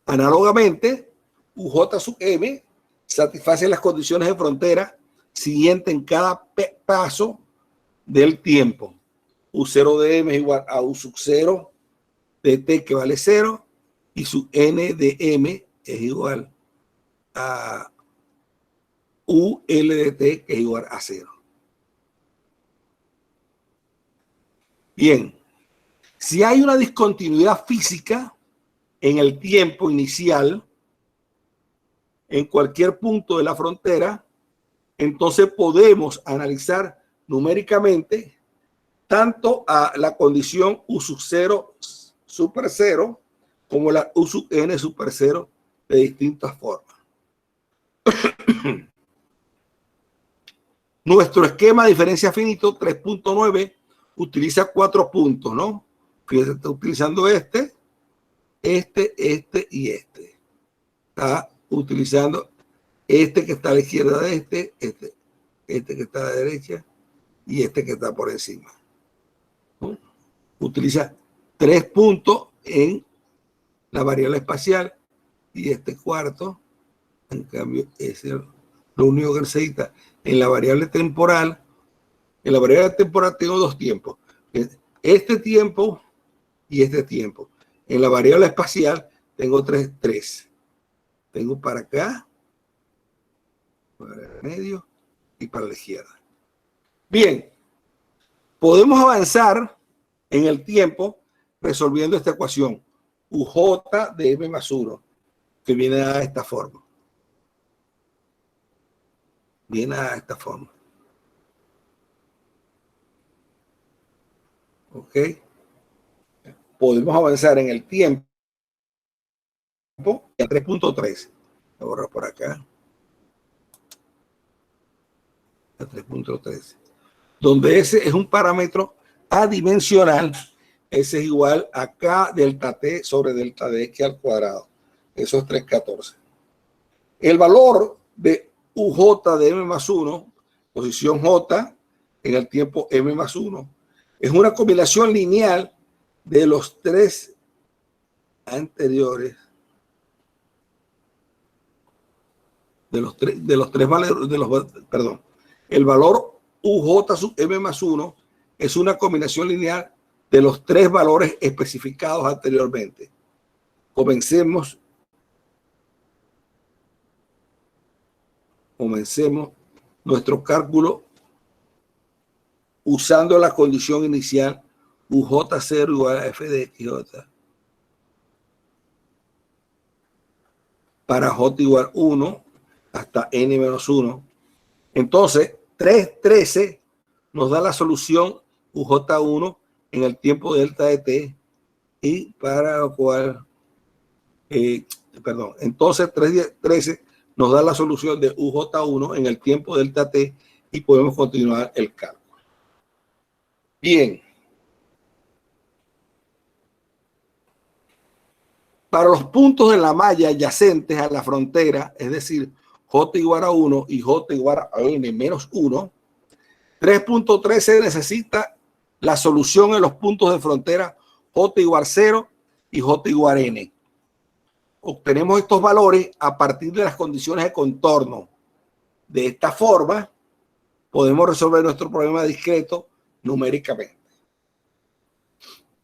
Análogamente, uj sub m satisface las condiciones de frontera siguientes en cada paso del tiempo. U0 de m es igual a u sub 0 de t, que vale 0, y su n de m es igual a u l de t, que es igual a 0. Bien, si hay una discontinuidad física en el tiempo inicial, en cualquier punto de la frontera, entonces podemos analizar numéricamente tanto a la condición u sub 0 super 0 como la u sub n super 0 de distintas formas. Nuestro esquema de diferencia finito 3.9 utiliza 4 puntos, ¿no? Fíjense, está utilizando este y este. Está utilizando este que está a la izquierda de este que está a la derecha y este que está por encima, ¿no? Utiliza 3 puntos en la variable espacial y este cuarto, en cambio, es lo único que necesita. En la variable temporal, tengo 2 tiempos, este tiempo y este tiempo. En la variable espacial tengo 3. Tengo para acá, para el medio y para la izquierda. Bien, podemos avanzar en el tiempo resolviendo esta ecuación. UJ de m más 1, que viene a esta forma. Viene a esta forma. ¿Ok? Podemos avanzar en el tiempo a 3.3. Voy a borrar por acá. A 3.3. Donde ese es un parámetro adimensional. Ese es igual a K delta T sobre delta de X al cuadrado. Eso es 3.14. El valor de UJ de M más 1, posición J, en el tiempo M más 1, es una combinación lineal de los 3 anteriores, de los tres valores, perdón. El valor UJ sub M más 1 es una combinación lineal de los 3 valores especificados anteriormente. Comencemos nuestro cálculo usando la condición inicial UJ0 igual a f de xj para j igual 1 hasta n menos 1. Entonces, 3.13 nos da la solución UJ1 en el tiempo delta de t, y para lo cual, entonces 3.13 nos da la solución de UJ1 en el tiempo delta t, y podemos continuar el cálculo. Bien. Para los puntos de la malla adyacentes a la frontera, es decir, J igual a 1 y J igual a n menos 1, 3.13 necesita la solución en los puntos de frontera J igual 0 y J igual n. Obtenemos estos valores a partir de las condiciones de contorno. De esta forma, podemos resolver nuestro problema discreto numéricamente.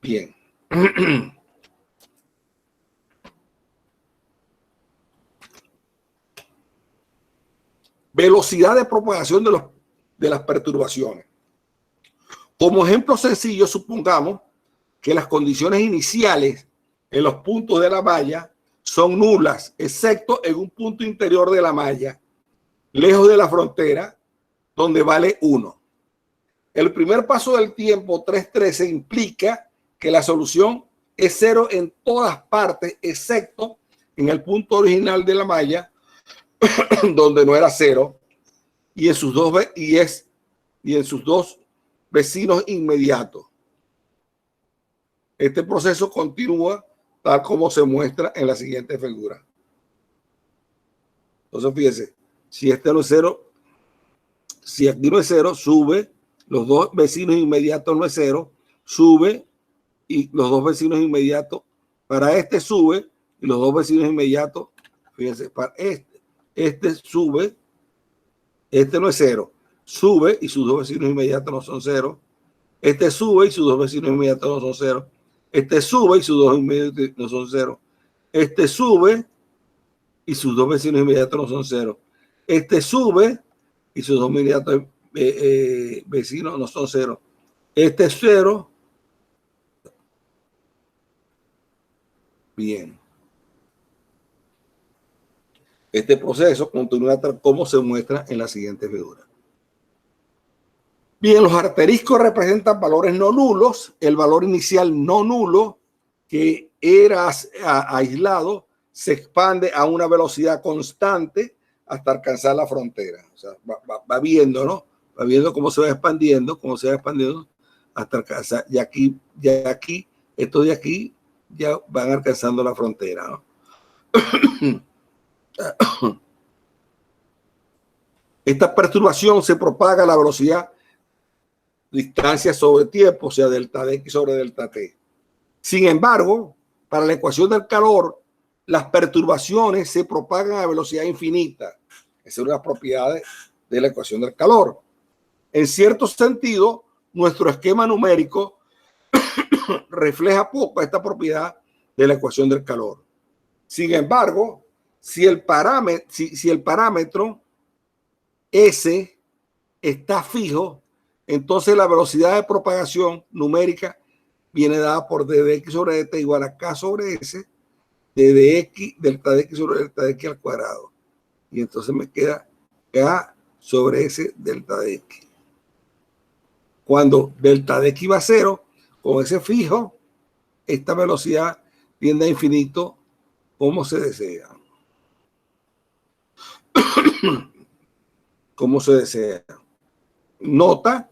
Bien. Velocidad de propagación de las perturbaciones. Como ejemplo sencillo, supongamos que las condiciones iniciales en los puntos de la malla son nulas, excepto en un punto interior de la malla, lejos de la frontera, donde vale 1. El primer paso del tiempo 3.13 implica que la solución es 0 en todas partes, excepto en el punto original de la malla, donde no era 0, y en sus dos vecinos inmediatos. Este proceso continúa tal como se muestra en la siguiente figura. Entonces, fíjense, si este no es 0, si aquí no es 0, sube, los dos vecinos inmediatos no es 0, sube, y los dos vecinos inmediatos, para este sube, y los dos vecinos inmediatos, fíjense, para este sube, este no es 0, sube y sus dos vecinos inmediatos no son 0, este sube y sus dos vecinos inmediatos no son 0, este sube y sus dos inmediatos no son 0, este sube y sus dos vecinos inmediatos no son 0, este sube y sus dos inmediatos vecinos no son 0, este es 0. Bien. Este proceso continúa tal como se muestra en la siguiente figura. Bien, los asteriscos representan valores no nulos. El valor inicial no nulo, que era aislado, se expande a una velocidad constante hasta alcanzar la frontera. O sea, va viendo, ¿no? Va viendo cómo se va expandiendo, hasta alcanzar. Y aquí, estos de aquí, ya van alcanzando la frontera, ¿no? Esta perturbación se propaga a la velocidad distancia sobre tiempo, o sea, delta de x sobre delta t. Sin embargo, para la ecuación del calor, las perturbaciones se propagan a velocidad infinita. Esa es una propiedad de la ecuación del calor. En cierto sentido, nuestro esquema numérico refleja poco esta propiedad de la ecuación del calor. Sin embargo, si el parámetro S está fijo, entonces la velocidad de propagación numérica viene dada por d de x sobre dt igual a k sobre s de x, delta de x sobre delta de x al cuadrado. Y entonces me queda k sobre s delta de x. Cuando delta de x va a 0, con ese fijo, esta velocidad tiende a infinito como se desea. Como se desea. Nota,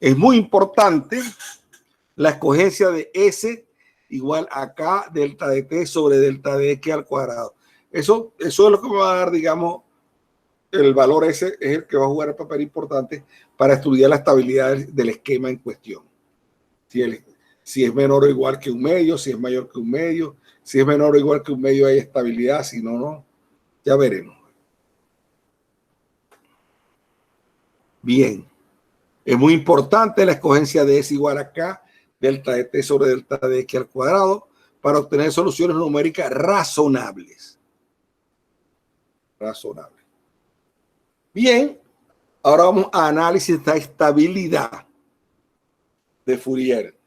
es muy importante la escogencia de S igual a K delta de T sobre delta de X al cuadrado. Eso es lo que me va a dar, digamos, el valor S es el que va a jugar el papel importante para estudiar la estabilidad del esquema en cuestión. Si es menor o igual que un medio, si es mayor que un medio, si es menor o igual que un medio hay estabilidad, si no, no. Ya veremos. Bien. Es muy importante la escogencia de S igual a K delta de T sobre delta de X al cuadrado para obtener soluciones numéricas razonables. Bien, ahora vamos a análisis de estabilidad de Fourier.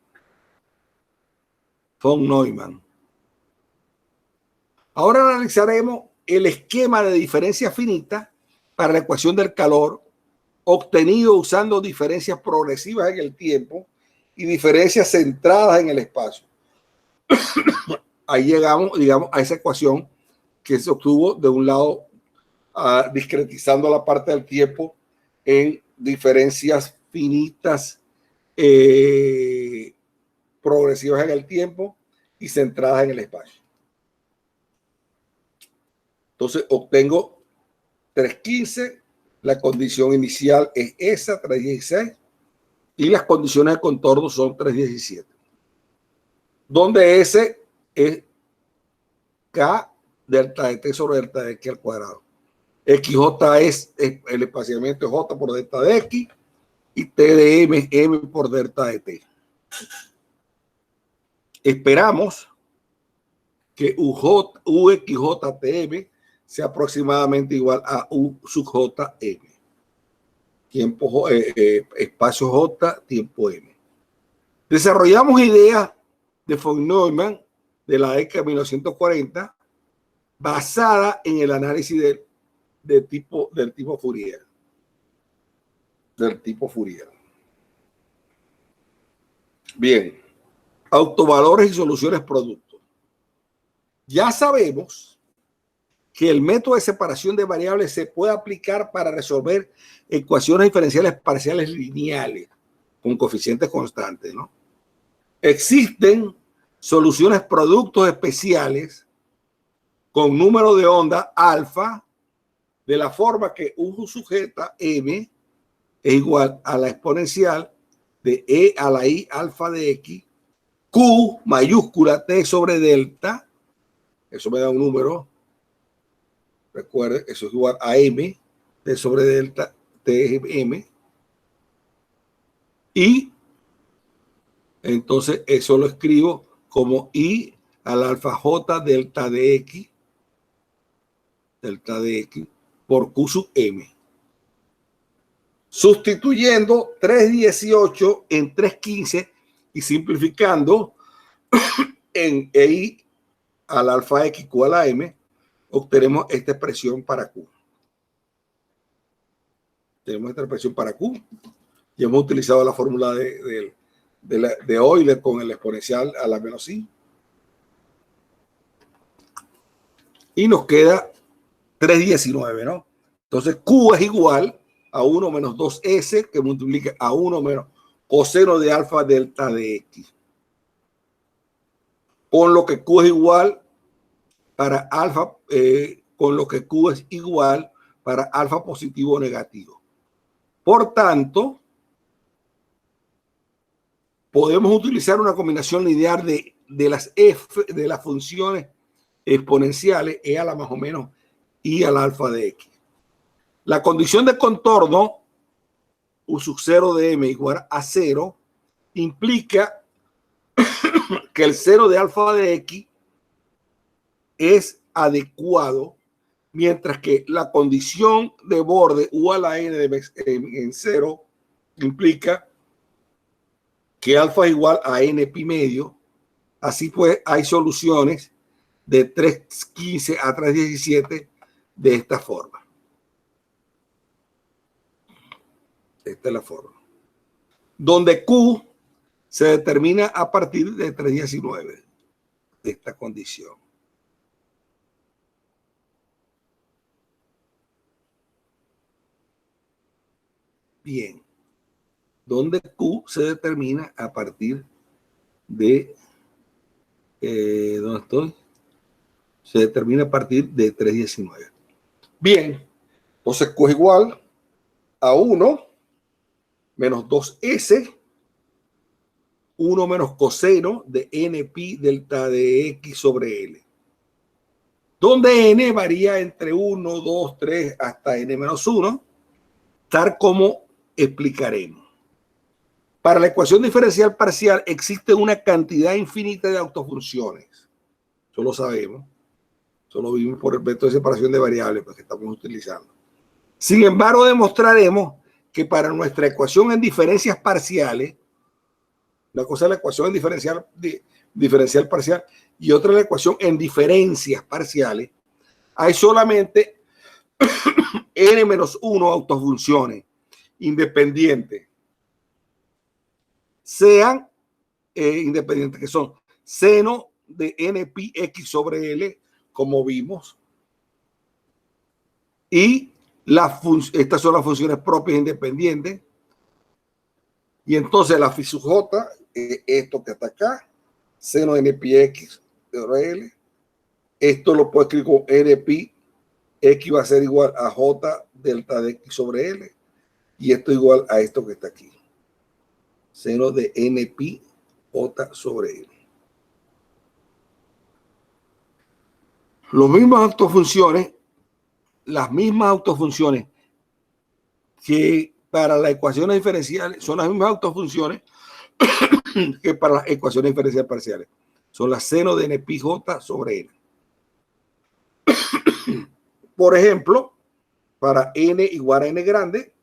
Von Neumann. Ahora analizaremos el esquema de diferencia finita para la ecuación del calor obtenido usando diferencias progresivas en el tiempo y diferencias centradas en el espacio. Ahí llegamos, digamos, a esa ecuación que se obtuvo de un lado discretizando la parte del tiempo en diferencias finitas progresivas en el tiempo y centradas en el espacio. Entonces obtengo 315. La condición inicial es esa, 316, y las condiciones de contorno son 317. Donde S es K delta de T sobre delta de X al cuadrado. XJ es el espaciamiento J por delta de X y T de M, M por delta de T. Esperamos que UXJTM sea aproximadamente igual a U sub JM. Tiempo, espacio J, tiempo M. Desarrollamos ideas de von Neumann de la década de 1940 basada en el análisis del tipo Fourier. Bien. Autovalores y soluciones producto. Ya sabemos que el método de separación de variables se puede aplicar para resolver ecuaciones diferenciales parciales lineales con coeficientes constantes, ¿no? Existen soluciones productos especiales con número de onda alfa de la forma que U sujeta M es igual a la exponencial de E a la I alfa de X, Q mayúscula T sobre delta, eso me da un número, recuerden, eso es igual a M, T sobre delta, T es M, y entonces eso lo escribo como I al alfa J delta de X por Q sub M. Sustituyendo 318 en 315 y simplificando en I al alfa X Q a la M, obtenemos esta expresión para Q. Tenemos esta expresión para Q. Y hemos utilizado la fórmula de Euler con el exponencial a la menos I. Y nos queda 319, ¿no? Entonces Q es igual a 1 menos 2S que multiplica a 1 menos coseno de alfa delta de X. Con lo que Q es igual para alfa, con lo que Q es igual para alfa positivo o negativo. Por tanto, podemos utilizar una combinación lineal de las f de las funciones exponenciales e a la más o menos i al alfa de x. La condición de contorno U sub 0 de m igual a 0 implica que el 0 de alfa de x es adecuado, mientras que la condición de borde U a la n en 0 implica que alfa es igual a n pi medio. Así pues, hay soluciones de 315 a 317 de esta forma. Esta es la forma. Donde Q se determina a partir de 319 de esta condición. Bien. Donde Q se determina a partir de ¿dónde estoy? Se determina a partir de 319. Bien, entonces Q es igual a 1 menos 2S, 1 menos coseno de n pi delta de x sobre L, donde n varía entre 1, 2, 3 hasta n menos 1, tal como explicaremos. Para la ecuación diferencial parcial existe una cantidad infinita de autofunciones. Eso lo sabemos. Eso lo vimos por el método de separación de variables que estamos utilizando. Sin embargo, demostraremos que para nuestra ecuación en diferencias parciales, una cosa es la ecuación en diferencial parcial y otra es la ecuación en diferencias parciales, hay solamente n menos 1 autofunciones independientes, sean independientes, que son seno de n pi x sobre L, como vimos, y estas son las funciones propias independientes. Y entonces la phi sub j, esto que está acá, seno de n pi x sobre L, esto lo puedo escribir con n pi x va a ser igual a j delta de x sobre L, y esto igual a esto que está aquí, seno de n pi j sobre L. Las mismas autofunciones que para las ecuaciones diferenciales son las mismas autofunciones que para las ecuaciones diferenciales parciales. Son las seno de n pi j sobre N. Por ejemplo, para n igual a n grande,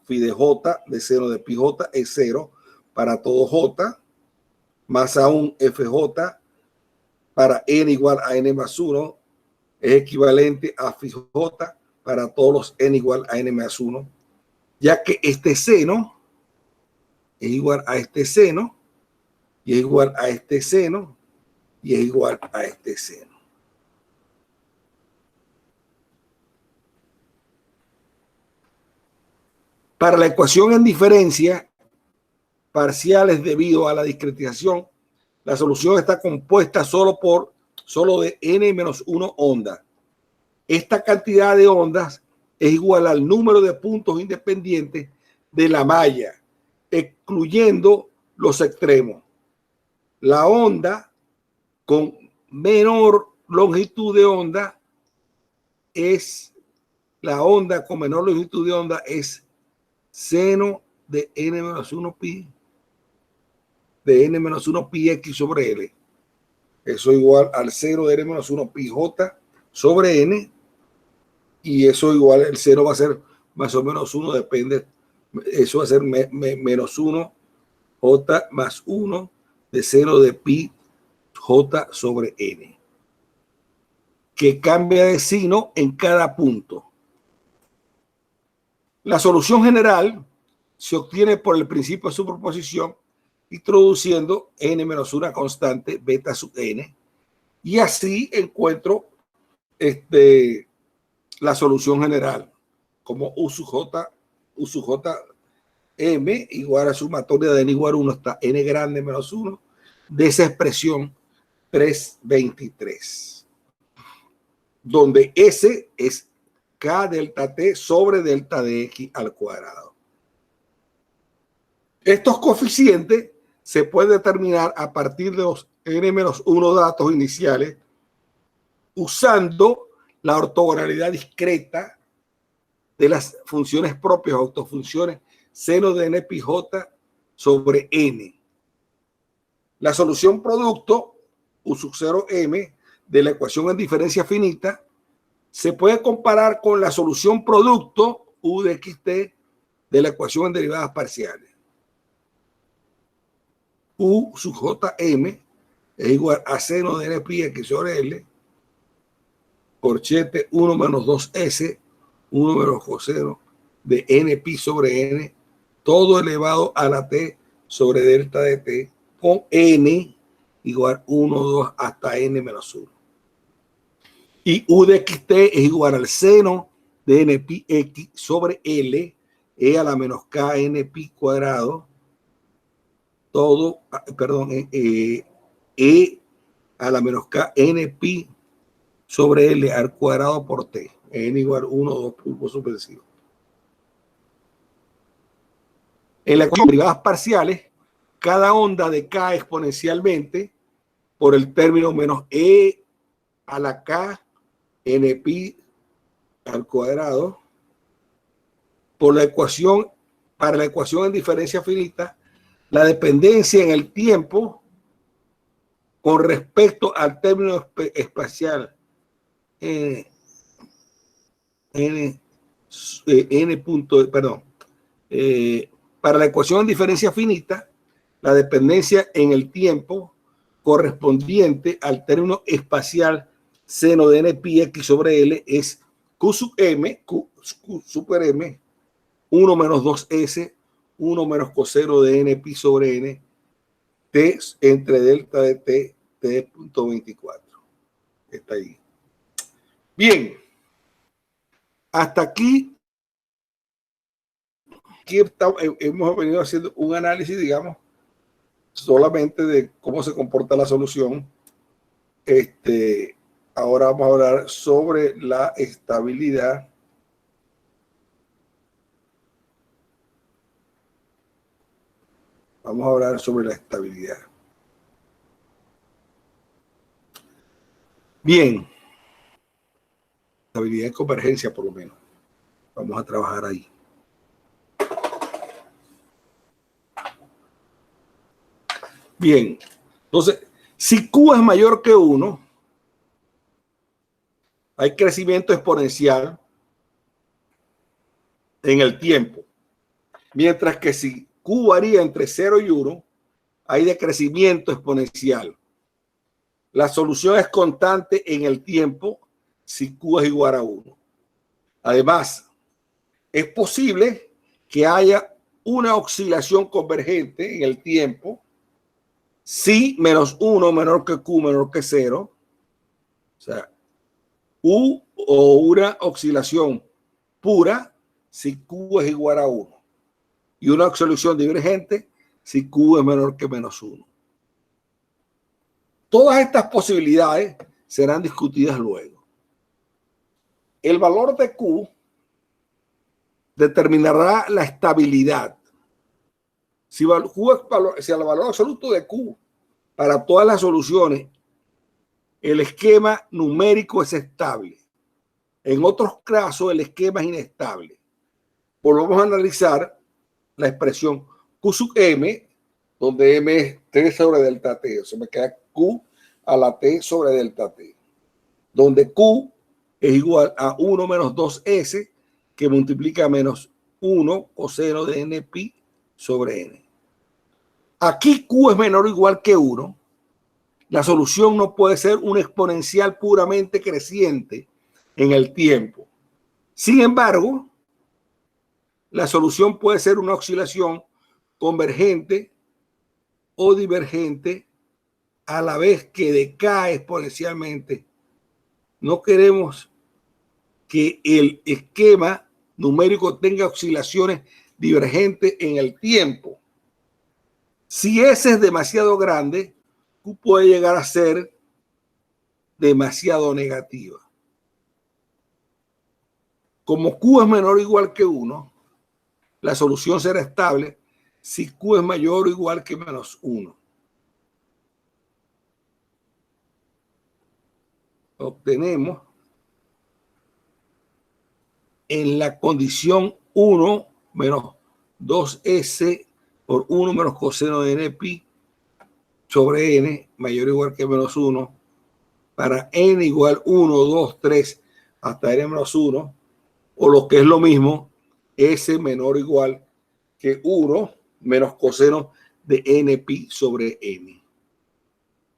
phi de j de seno de pi j es 0 para todo j, más aún fj para n igual a n más 1 es equivalente a phi j para todos los n igual a n más 1, ya que este seno es igual a este seno, y es igual a este seno, y es igual a este seno. Para la ecuación en diferencia, parciales debido a la discretización, la solución está compuesta solo de n-1 ondas. Esta cantidad de ondas es igual al número de puntos independientes de la malla, excluyendo los extremos. La onda con menor longitud de onda es seno de n-1 pi de n-1 pi x sobre L. Eso es igual al 0 de n-1 pi j sobre n, y eso igual, el 0 va a ser más o menos 1, depende, eso va a ser menos 1 j más 1 de 0 de pi j sobre n, que cambia de signo en cada punto. La solución general se obtiene por el principio de superposición, introduciendo n-1 constante beta sub n, y así encuentro la solución general como u sub j m igual a sumatoria de n igual a 1 hasta n grande menos 1 de esa expresión 323, donde S es K delta T sobre delta de X al cuadrado. Estos coeficientes se pueden determinar a partir de los n-1 datos iniciales usando la ortogonalidad discreta de las funciones propias, autofunciones seno de n pi j sobre n. La solución producto u sub 0m de la ecuación en diferencia finita se puede comparar con la solución producto u de xt de la ecuación en derivadas parciales. U sub jm es igual a seno de n pi x sobre L, corchete 1 menos 2s, 1 menos coseno de n pi sobre n, todo elevado a la t sobre delta de t, con n igual 1, 2 hasta n menos 1. Y u de xt es igual al seno de n pi x sobre L, e a la menos k n pi cuadrado, todo, e a la menos k n pi sobre L al cuadrado por t, n igual 1, 2 puntos suspensivos. En la ecuación de derivadas parciales, cada onda decae exponencialmente por el término menos e a la k n pi al cuadrado por la ecuación, para la ecuación en diferencia finita, la dependencia en el tiempo con respecto al término espacial para la ecuación en diferencia finita, la dependencia en el tiempo correspondiente al término espacial seno de n pi x sobre L es q sub m, q super m, 1 menos 2s, 1 menos coseno de n pi sobre n, t entre delta de t, t.24. Está ahí. Bien. Hasta aquí hemos venido haciendo un análisis, digamos, solamente de cómo se comporta la solución. Ahora vamos a hablar sobre la estabilidad. Vamos a hablar sobre la estabilidad. Bien. Estabilidad de convergencia, por lo menos. Vamos a trabajar ahí. Bien. Entonces, si Q es mayor que 1, hay crecimiento exponencial en el tiempo. Mientras que si Q varía entre 0 y 1, hay decrecimiento exponencial. La solución es constante en el tiempo si Q es igual a 1. Además, es posible que haya una oscilación convergente en el tiempo si menos 1 menor que Q menor que 0. O sea, U o una oscilación pura si Q es igual a 1. Y una oscilación divergente si Q es menor que menos 1. Todas estas posibilidades serán discutidas luego. El valor de Q determinará la estabilidad. Si el valor absoluto de Q para todas las soluciones, el esquema numérico es estable. En otros casos, el esquema es inestable. Volvemos a analizar la expresión Q sub m, donde m es t sobre delta t. O sea, me queda Q a la t sobre delta t, donde Q es igual a 1 menos 2s, que multiplica menos 1 coseno de n pi sobre n. Aquí Q es menor o igual que 1. La solución no puede ser un exponencial puramente creciente en el tiempo. Sin embargo, la solución puede ser una oscilación convergente o divergente a la vez que decae exponencialmente. No queremos que el esquema numérico tenga oscilaciones divergentes en el tiempo. Si ese es demasiado grande, Q puede llegar a ser demasiado negativa. Como Q es menor o igual que 1, la solución será estable si Q es mayor o igual que menos 1. Obtenemos en la condición 1 menos 2s por 1 menos coseno de n pi sobre n mayor o igual que menos 1 para n igual 1, 2, 3 hasta n menos 1, o lo que es lo mismo, s menor o igual que 1 menos coseno de n pi sobre n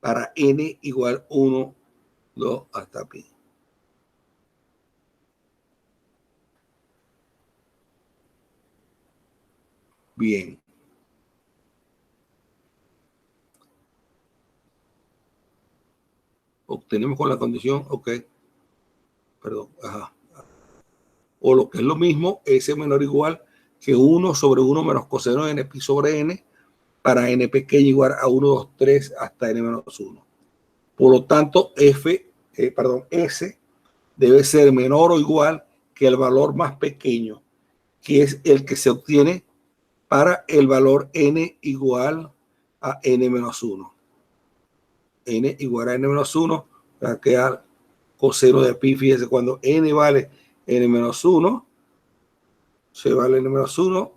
para n igual 1, 2 hasta pi. Bien. Obtenemos con la condición, ok, perdón, ajá. O lo que es lo mismo, S menor o igual que 1 sobre 1 menos coseno de n pi sobre n para n pequeño igual a 1, 2, 3 hasta n menos 1. Por lo tanto, S debe ser menor o igual que el valor más pequeño, que es el que se obtiene para el valor n igual a n menos 1. N igual a n menos 1, va a quedar coseno de pi. Fíjese, cuando n vale n menos 1, se vale n menos 1,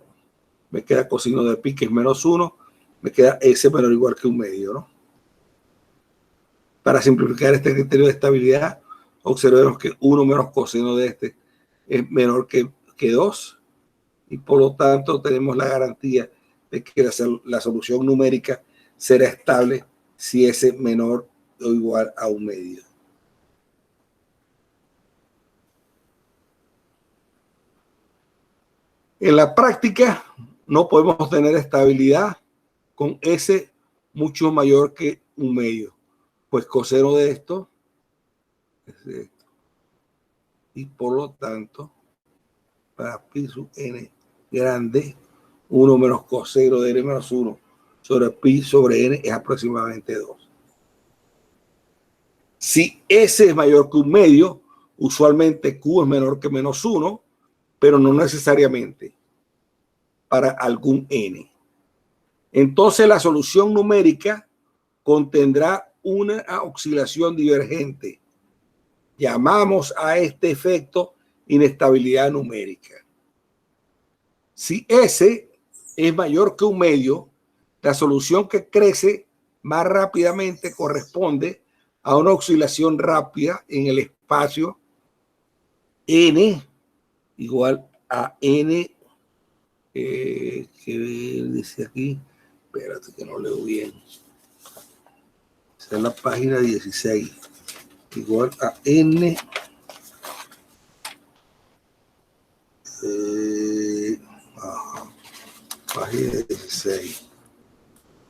me queda coseno de pi, que es menos 1, me queda s menor o igual que 1/2, ¿no? Para simplificar este criterio de estabilidad, observemos que 1 menos coseno de este es menor que 2, y por lo tanto tenemos la garantía de que la solución numérica será estable si s menor o igual a 1/2. En la práctica no podemos tener estabilidad con S mucho mayor que 1/2, pues coseno de esto es esto. Y por lo tanto, para pi sub n grande, 1 menos coseno de n menos 1 sobre pi sobre n es aproximadamente 2. Si S es mayor que 1/2, usualmente Q es menor que menos 1, pero no necesariamente para algún n. Entonces la solución numérica contendrá una oscilación divergente. Llamamos a este efecto inestabilidad numérica. Si S es mayor que 1/2, la solución que crece más rápidamente corresponde a una oscilación rápida en el espacio n igual a n, que dice aquí, espérate que no leo bien, está en la página 16, igual a n página 16,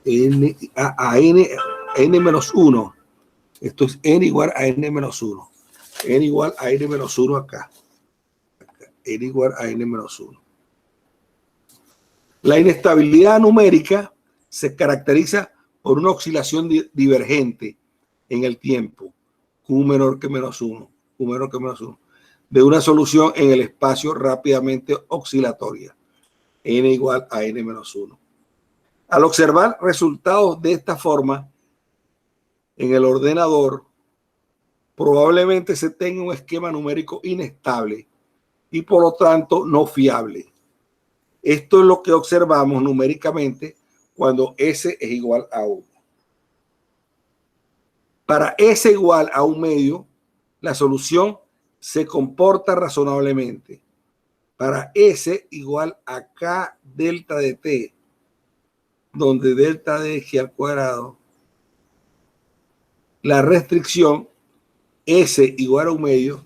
n menos 1. Esto es n igual a n menos 1. N igual a n menos 1 acá. N igual a n menos 1. La inestabilidad numérica se caracteriza por una oscilación divergente en el tiempo, Q menor que menos 1, Q menor que menos 1, de una solución en el espacio rápidamente oscilatoria, n igual a n menos 1. Al observar resultados de esta forma en el ordenador, probablemente se tenga un esquema numérico inestable y por lo tanto no fiable. Esto es lo que observamos numéricamente cuando S es igual a 1. Para S igual a 1 medio, la solución se comporta razonablemente. Para S igual a K delta de T, donde delta de G al cuadrado, la restricción S igual a 1 medio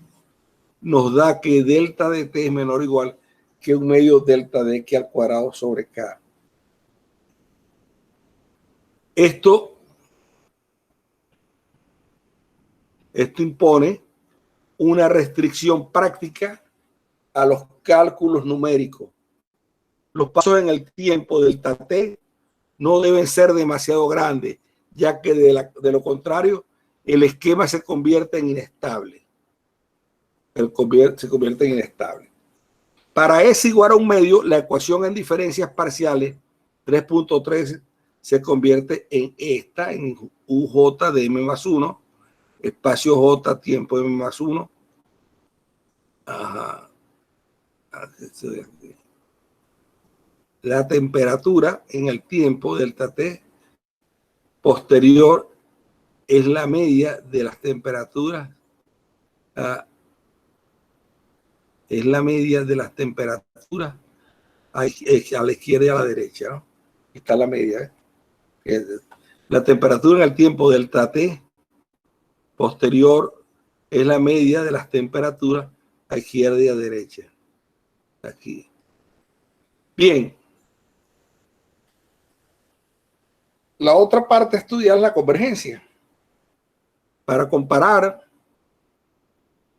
nos da que delta de T es menor o igual que 1 medio delta de X al cuadrado sobre K. Esto impone una restricción práctica a los cálculos numéricos. Los pasos en el tiempo delta T no deben ser demasiado grandes, ya que de lo contrario, el esquema se convierte en inestable. Se convierte en inestable. Para S igual a 1 medio, la ecuación en diferencias parciales 3.3 se convierte en esta, en UJ de M más 1, espacio J tiempo de M más 1. Ajá. La temperatura en el tiempo delta T posterior es la media de las temperaturas. Es la media de las temperaturas a la izquierda y a la derecha, ¿no? Está la media. La temperatura en el tiempo delta T posterior es la media de las temperaturas a izquierda y a derecha. Aquí. Bien. La otra parte es estudiar la convergencia. Para comparar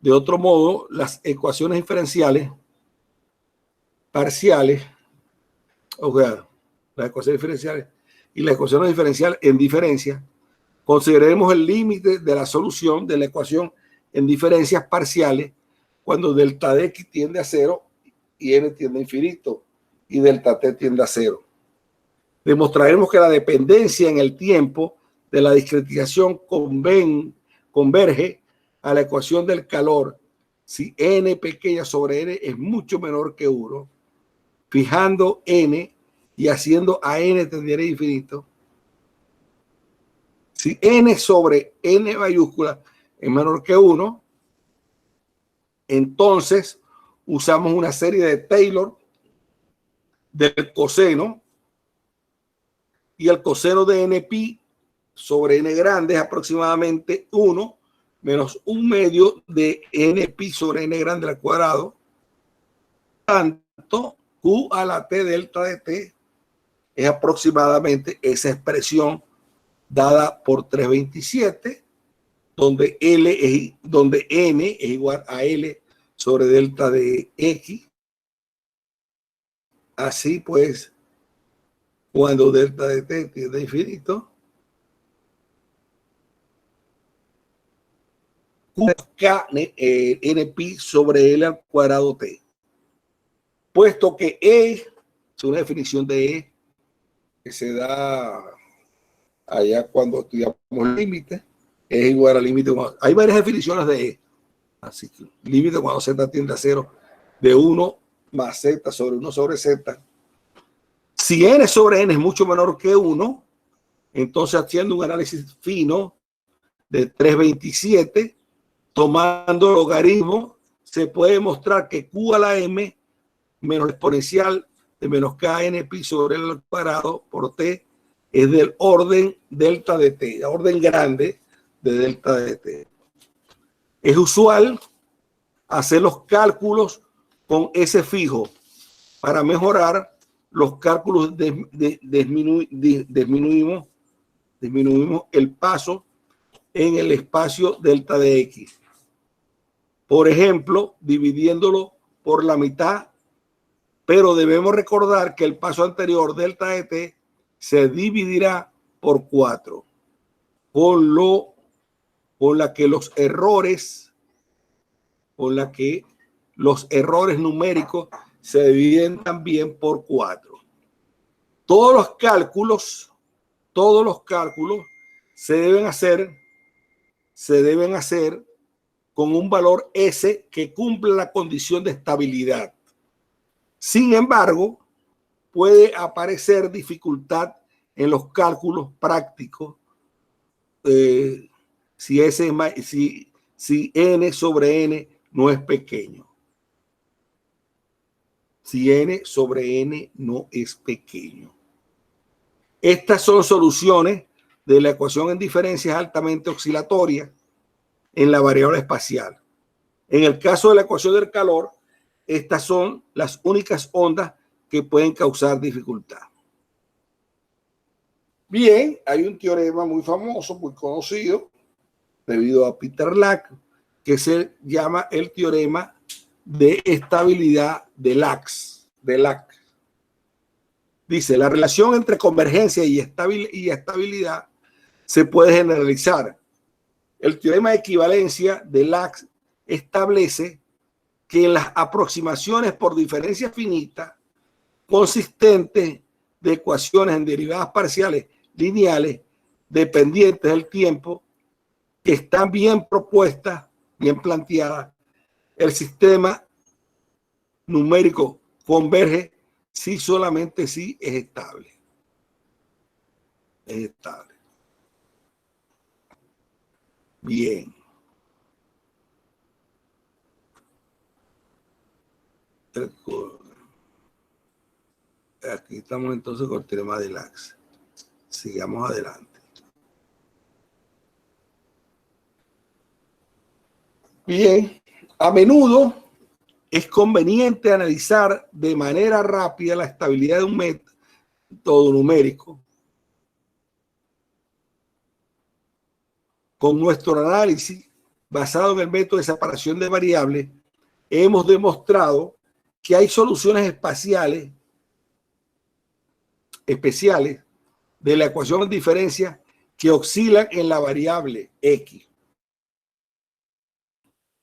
de otro modo las ecuaciones diferenciales parciales, o sea, las ecuaciones diferenciales y las ecuaciones diferenciales en diferencia, consideremos el límite de la solución de la ecuación en diferencias parciales cuando delta de X tiende a 0 y n tiende a infinito y delta T tiende a 0. Demostraremos que la dependencia en el tiempo de la discretización converge a la ecuación del calor si n pequeña sobre n es mucho menor que 1, fijando n y haciendo a n tender a infinito. Si n sobre n mayúscula es menor que 1, entonces usamos una serie de Taylor del coseno, y el coseno de npi sobre n grande es aproximadamente 1 menos 1 medio de npi sobre n grande al cuadrado. Tanto q a la t delta de t es aproximadamente esa expresión dada por 327, donde n es igual a L sobre delta de X. Así pues, cuando delta de t tiende a infinito, K npi sobre L al cuadrado t. Puesto que E es una definición de E que se da allá cuando estudiamos límite, es igual al límite. Hay varias definiciones de E. Así que límite cuando z tiende a 0 de 1 más z sobre 1 sobre z. Si n sobre n es mucho menor que 1, entonces haciendo un análisis fino de 327, tomando logaritmo, se puede mostrar que q a la m menos exponencial de menos kn pi sobre el cuadrado por t es del orden delta de t, orden grande de delta de t. Es usual hacer los cálculos con S fijo para mejorar los cálculos. Disminuimos el paso en el espacio delta de X. Por ejemplo, dividiéndolo por la mitad, pero debemos recordar que el paso anterior delta de t se dividirá por 4, con la que los errores numéricos se dividen también por 4. Todos los cálculos se deben hacer con un valor S que cumpla la condición de estabilidad. Sin embargo, puede aparecer dificultad en los cálculos prácticos si n sobre n no es pequeño. Si n sobre n no es pequeño. Estas son soluciones de la ecuación en diferencias altamente oscilatorias en la variable espacial. En el caso de la ecuación del calor, estas son las únicas ondas que pueden causar dificultad. Bien, hay un teorema muy famoso, muy conocido, debido a Peter Lack, que se llama el teorema de estabilidad de Lack. Dice, la relación entre convergencia y estabilidad se puede generalizar. El teorema de equivalencia de Lack establece que en las aproximaciones por diferencia finita consistentes de ecuaciones en derivadas parciales lineales dependientes del tiempo que están bien propuestas, bien planteadas, el sistema numérico converge si solamente si es estable. Es estable. Bien. Aquí estamos entonces con el teorema de Lack. Sigamos adelante. Bien, a menudo es conveniente analizar de manera rápida la estabilidad de un método numérico. Con nuestro análisis basado en el método de separación de variables, hemos demostrado que hay soluciones especiales de la ecuación de diferencia que oscilan en la variable X.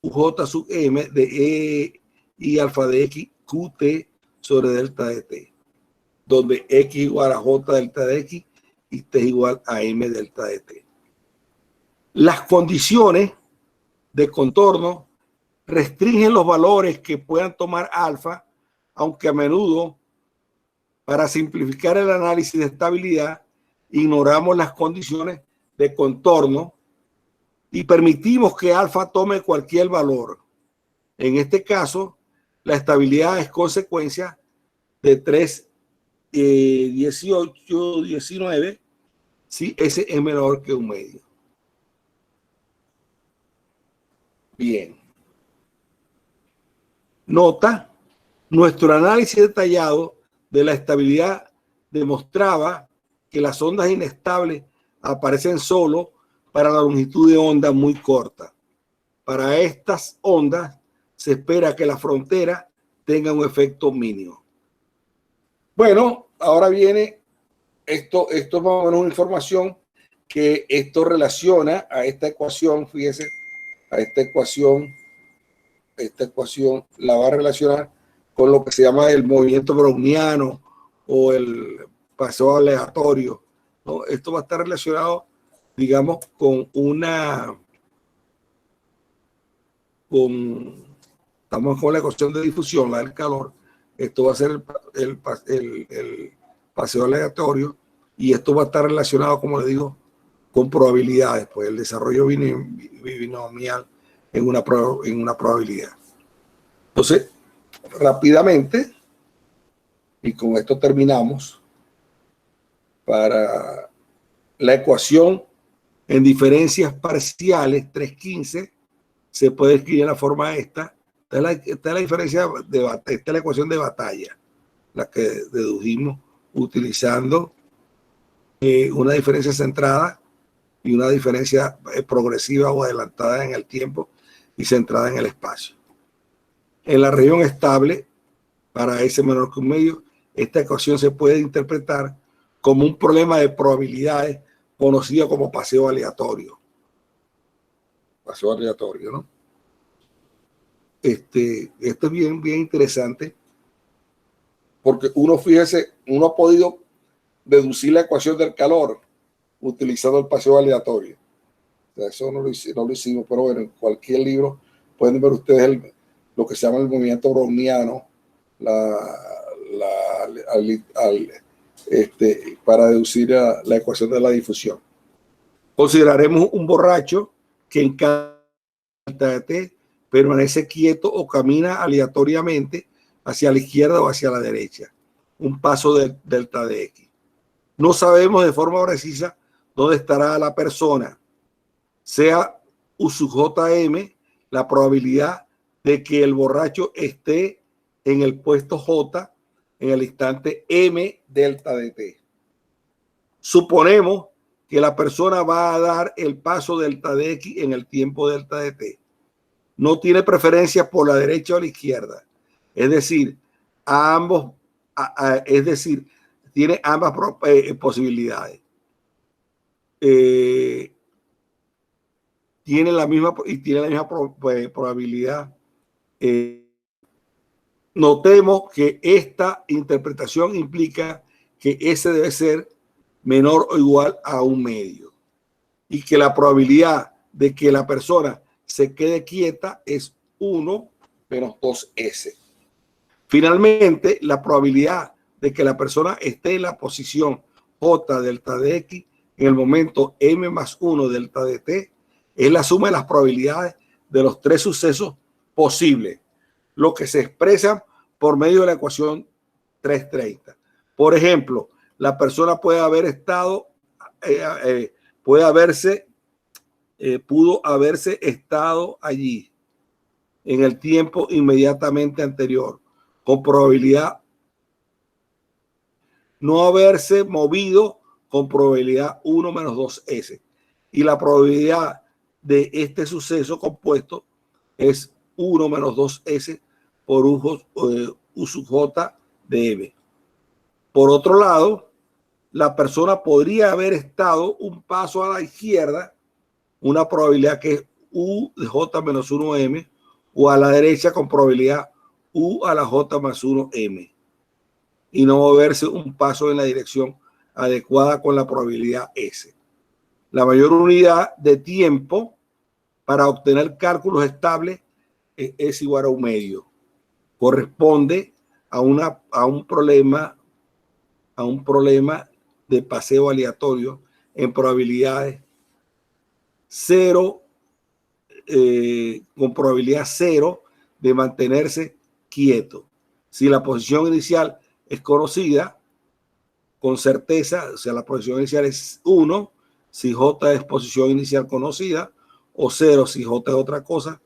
J sub M de E y alfa de X QT sobre delta de T, donde X igual a J delta de X y T igual a M delta de T. Las condiciones de contorno restringen los valores que puedan tomar alfa, aunque a menudo, para simplificar el análisis de estabilidad, ignoramos las condiciones de contorno y permitimos que alfa tome cualquier valor. En este caso, la estabilidad es consecuencia de 3, 18, 19, si S es menor que un medio. Bien. Nota, nuestro análisis detallado de la estabilidad demostraba que las ondas inestables aparecen solo para la longitud de onda muy corta. Para estas ondas se espera que la frontera tenga un efecto mínimo. Bueno, ahora viene esto es más o menos una información que esto relaciona a esta ecuación, fíjese, a esta ecuación la va a relacionar con lo que se llama el movimiento browniano o el paseo aleatorio, ¿no? Esto va a estar relacionado, digamos, estamos con la ecuación de difusión, la del calor. Esto va a ser el paseo aleatorio y esto va a estar relacionado, como le digo, con probabilidades, pues el desarrollo binomial en una probabilidad. Entonces, rápidamente, y con esto terminamos, para la ecuación en diferencias parciales 3.15 se puede escribir en la forma esta. Esta es la diferencia esta es la ecuación de batalla, la que dedujimos utilizando una diferencia centrada y una diferencia progresiva o adelantada en el tiempo y centrada en el espacio. En la región estable, para S menor que un medio, esta ecuación se puede interpretar como un problema de probabilidades conocido como paseo aleatorio. Paseo aleatorio, ¿no? Esto es bien interesante porque fíjese, uno ha podido deducir la ecuación del calor utilizando el paseo aleatorio. O sea, eso no lo hicimos, pero bueno, en cualquier libro pueden ver ustedes lo que se llama el movimiento browniano para deducir la ecuación de la difusión. Consideraremos un borracho que en cada delta de t permanece quieto o camina aleatoriamente hacia la izquierda o hacia la derecha, un paso de delta de x. No sabemos de forma precisa dónde estará la persona, sea U sub JM, la probabilidad de que el borracho esté en el puesto J en el instante M delta de t. Suponemos que la persona va a dar el paso delta de x en el tiempo delta de t. No tiene preferencia por la derecha o la izquierda. Es decir, tiene ambas posibilidades. Tiene la misma probabilidad. Notemos que esta interpretación implica que S debe ser menor o igual a 1/2 y que la probabilidad de que la persona se quede quieta es 1 menos 2S. Finalmente, la probabilidad de que la persona esté en la posición J delta de X en el momento M más 1 delta de T es la suma de las probabilidades de los tres sucesos posibles, lo que se expresa por medio de la ecuación 330. Por ejemplo, la persona puede haber estado, pudo haberse estado allí en el tiempo inmediatamente anterior, con probabilidad no haberse movido con probabilidad 1 menos 2S. Y la probabilidad de este suceso compuesto es 1 menos 2S por U sub J de M. Por otro lado, la persona podría haber estado un paso a la izquierda, una probabilidad que es U de J menos 1M, o a la derecha con probabilidad U a la J más 1M, y no moverse un paso en la dirección adecuada con la probabilidad S. La mayor unidad de tiempo para obtener cálculos estables es igual a 1/2. Corresponde a un problema de paseo aleatorio en probabilidades 0, con probabilidad 0 de mantenerse quieto. Si la posición inicial es conocida con certeza, o sea, la posición inicial es 1, si J es posición inicial conocida, o 0 si J es otra cosa.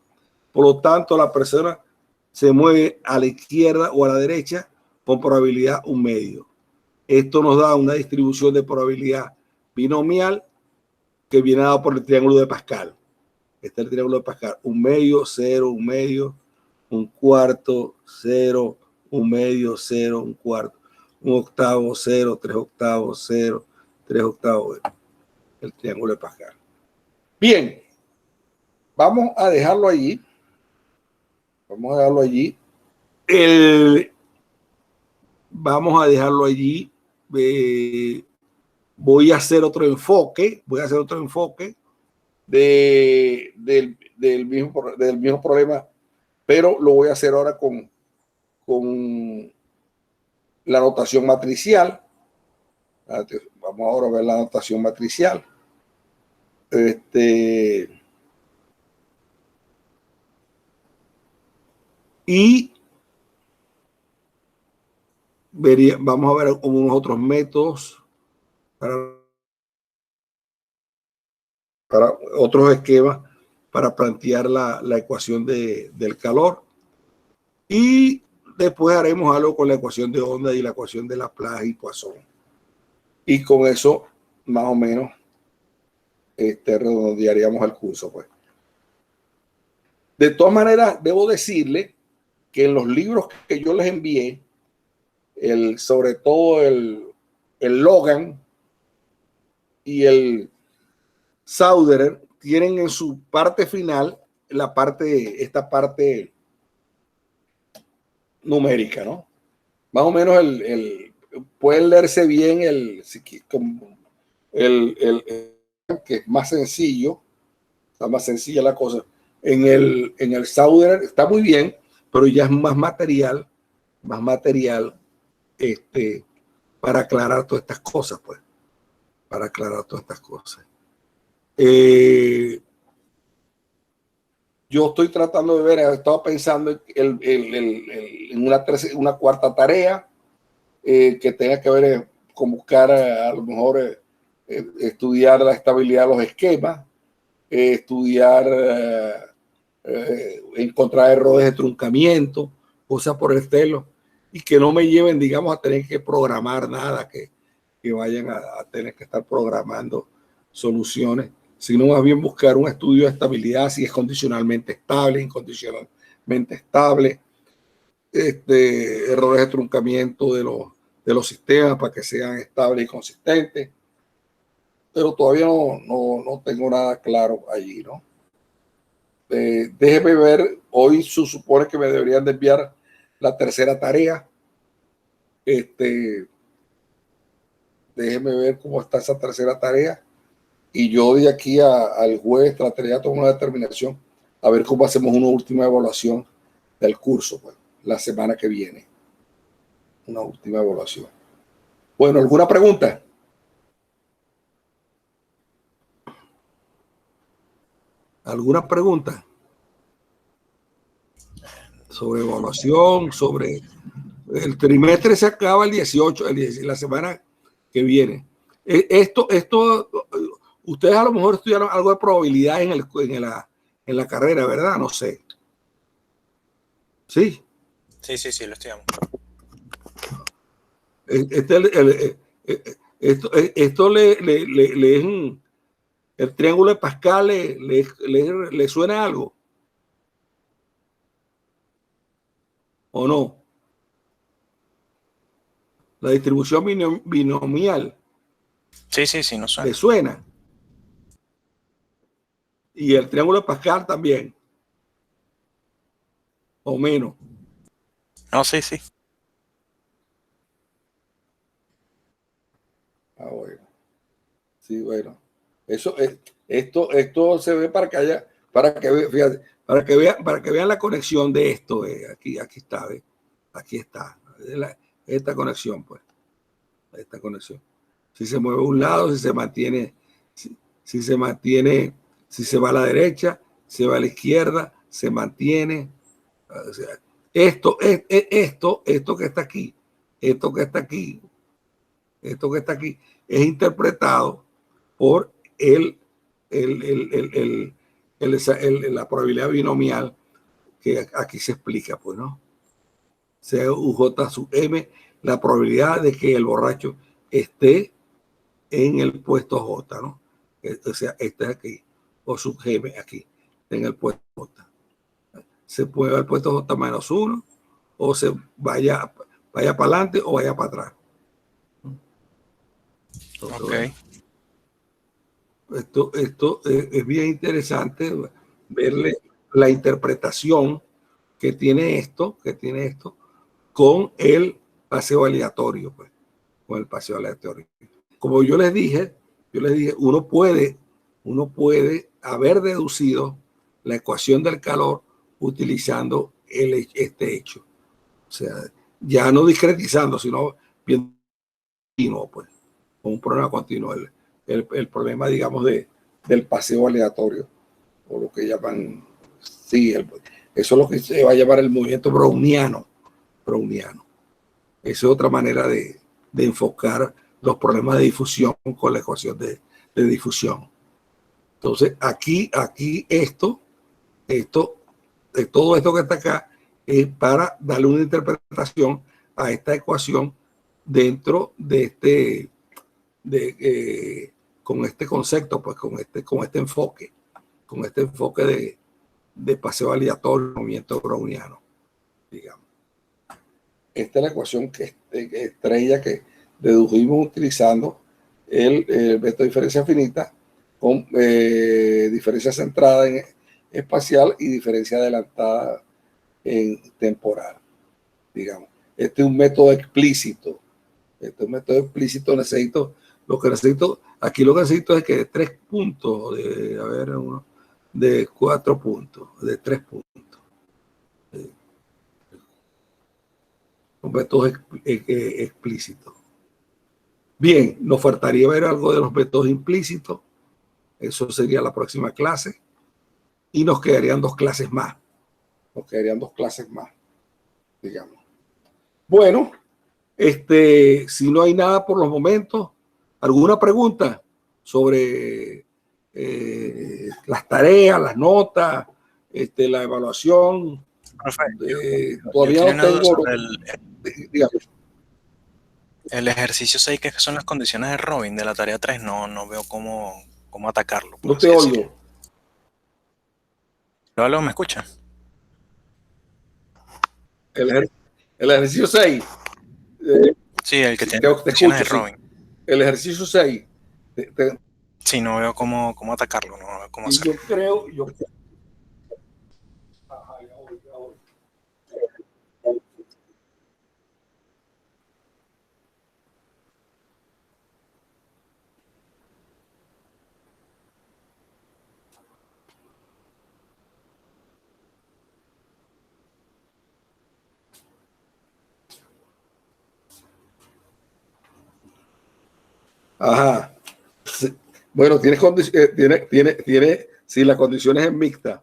Por lo tanto, la persona se mueve a la izquierda o a la derecha con probabilidad 1/2. Esto nos da una distribución de probabilidad binomial que viene dado por el triángulo de Pascal. Este es el triángulo de Pascal: 1/2, 0, 1/2, 1/4, 0, 1/2, 0, 1/4, 1/8, 0, 3/8, 0, 3/8. El triángulo de Pascal. Bien, vamos a dejarlo allí. Vamos a dejarlo allí. Voy a hacer otro enfoque. Del mismo problema, pero lo voy a hacer ahora con la notación matricial. Vamos ahora a ver la notación matricial. Y vamos a ver unos otros métodos para otros esquemas para plantear la ecuación del calor. Y después haremos algo con la ecuación de onda y la ecuación de Laplace y Poisson. Y con eso, más o menos, redondearíamos el curso, pues. De todas maneras, debo decirle que en los libros que yo les envié, sobre todo el el Logan y el Sauderer tienen en su parte final esta parte numérica, ¿no? Más o menos pueden leerse bien que es más sencillo, está más sencilla la cosa. En el Sauderer está muy bien, pero ya es más material para aclarar todas estas cosas, pues, para aclarar todas estas cosas. Yo estoy tratando de ver, he estado pensando en una cuarta tarea que tenga que ver con buscar a lo mejor estudiar la estabilidad de los esquemas, estudiar, encontrar errores de truncamiento, cosas por el estilo, y que no me lleven, digamos, a tener que programar nada, que vayan a tener que estar programando soluciones, sino más bien buscar un estudio de estabilidad, si es condicionalmente estable, incondicionalmente estable, errores de truncamiento de los sistemas para que sean estables y consistentes, pero todavía no tengo nada claro allí, ¿no? Déjeme ver, hoy se supone que me deberían de enviar la tercera tarea. Déjeme ver cómo está esa tercera tarea. Y yo de aquí al jueves trataría de tomar una determinación a ver cómo hacemos una última evaluación del curso, pues, la semana que viene. Una última evaluación. Bueno, ¿alguna pregunta? ¿Alguna pregunta? Sobre evaluación, sobre el trimestre se acaba el 18, la semana que viene. Esto, ustedes a lo mejor estudiaron algo de probabilidad en la carrera, ¿verdad? No sé. Sí. Sí, lo estudiamos. Esto le es el triángulo de Pascal, le suena algo. ¿O no? La distribución binomial. Sí, no suena. ¿Le suena? Y el triángulo de Pascal también. O menos. No, sí. Ah, bueno. Sí, bueno. Esto se ve para que haya, fíjate, para que vean la conexión de esto. Aquí está, ¿ve? Aquí está. Esta conexión, pues. Esta conexión. Si se mueve a un lado, si se mantiene, si se mantiene, si se va a la derecha, se va a la izquierda, se mantiene. O sea, esto que está aquí, esto que está aquí, es interpretado por la probabilidad binomial que aquí se explica, pues, ¿no? C UJ sub M, la probabilidad de que el borracho esté en el puesto J, ¿no? O sea, este aquí, o sub G aquí, en el puesto J. Se puede al puesto J menos 1, o se vaya para adelante o vaya para atrás. Entonces, Ok. bueno, esto es bien interesante verle la interpretación que tiene esto con el paseo aleatorio, pues, con el paseo aleatorio. Como yo les dije, uno puede haber deducido la ecuación del calor utilizando este hecho. O sea, ya no discretizando, sino viendo continuo, pues, con un problema continuo. El problema, digamos, del paseo aleatorio, o lo que llaman, sí, eso es lo que se va a llamar el movimiento browniano. Esa es otra manera de enfocar los problemas de difusión con la ecuación de difusión. Entonces, aquí todo esto que está acá es para darle una interpretación a esta ecuación dentro de con este concepto, pues con este enfoque de paseo aleatorio, movimiento browniano, digamos. Esta es la ecuación estrella dedujimos utilizando el método de diferencia finita con diferencia centrada en espacial y diferencia adelantada en temporal, digamos. Este es un método explícito. Este es un método explícito. Aquí lo que necesito es que de 3 puntos, de 4 puntos, de 3 puntos. Un método explícito. Bien, nos faltaría ver algo de los métodos implícitos. Eso sería la próxima clase. Y nos quedarían 2 clases más. Digamos. Bueno, si no hay nada por los momentos, ¿alguna pregunta sobre las tareas, las notas, la evaluación? Todavía no tengo. El ejercicio 6, que son las condiciones de Robin de la tarea 3, no veo cómo atacarlo. No te oigo. ¿Luego me escucha? El ejercicio 6. Sí, el que tiene condiciones de Robin. El ejercicio 6. Sí, no veo cómo atacarlo, no veo cómo hacerlo. Yo creo. Ajá. Bueno, tiene, si la condición es mixta,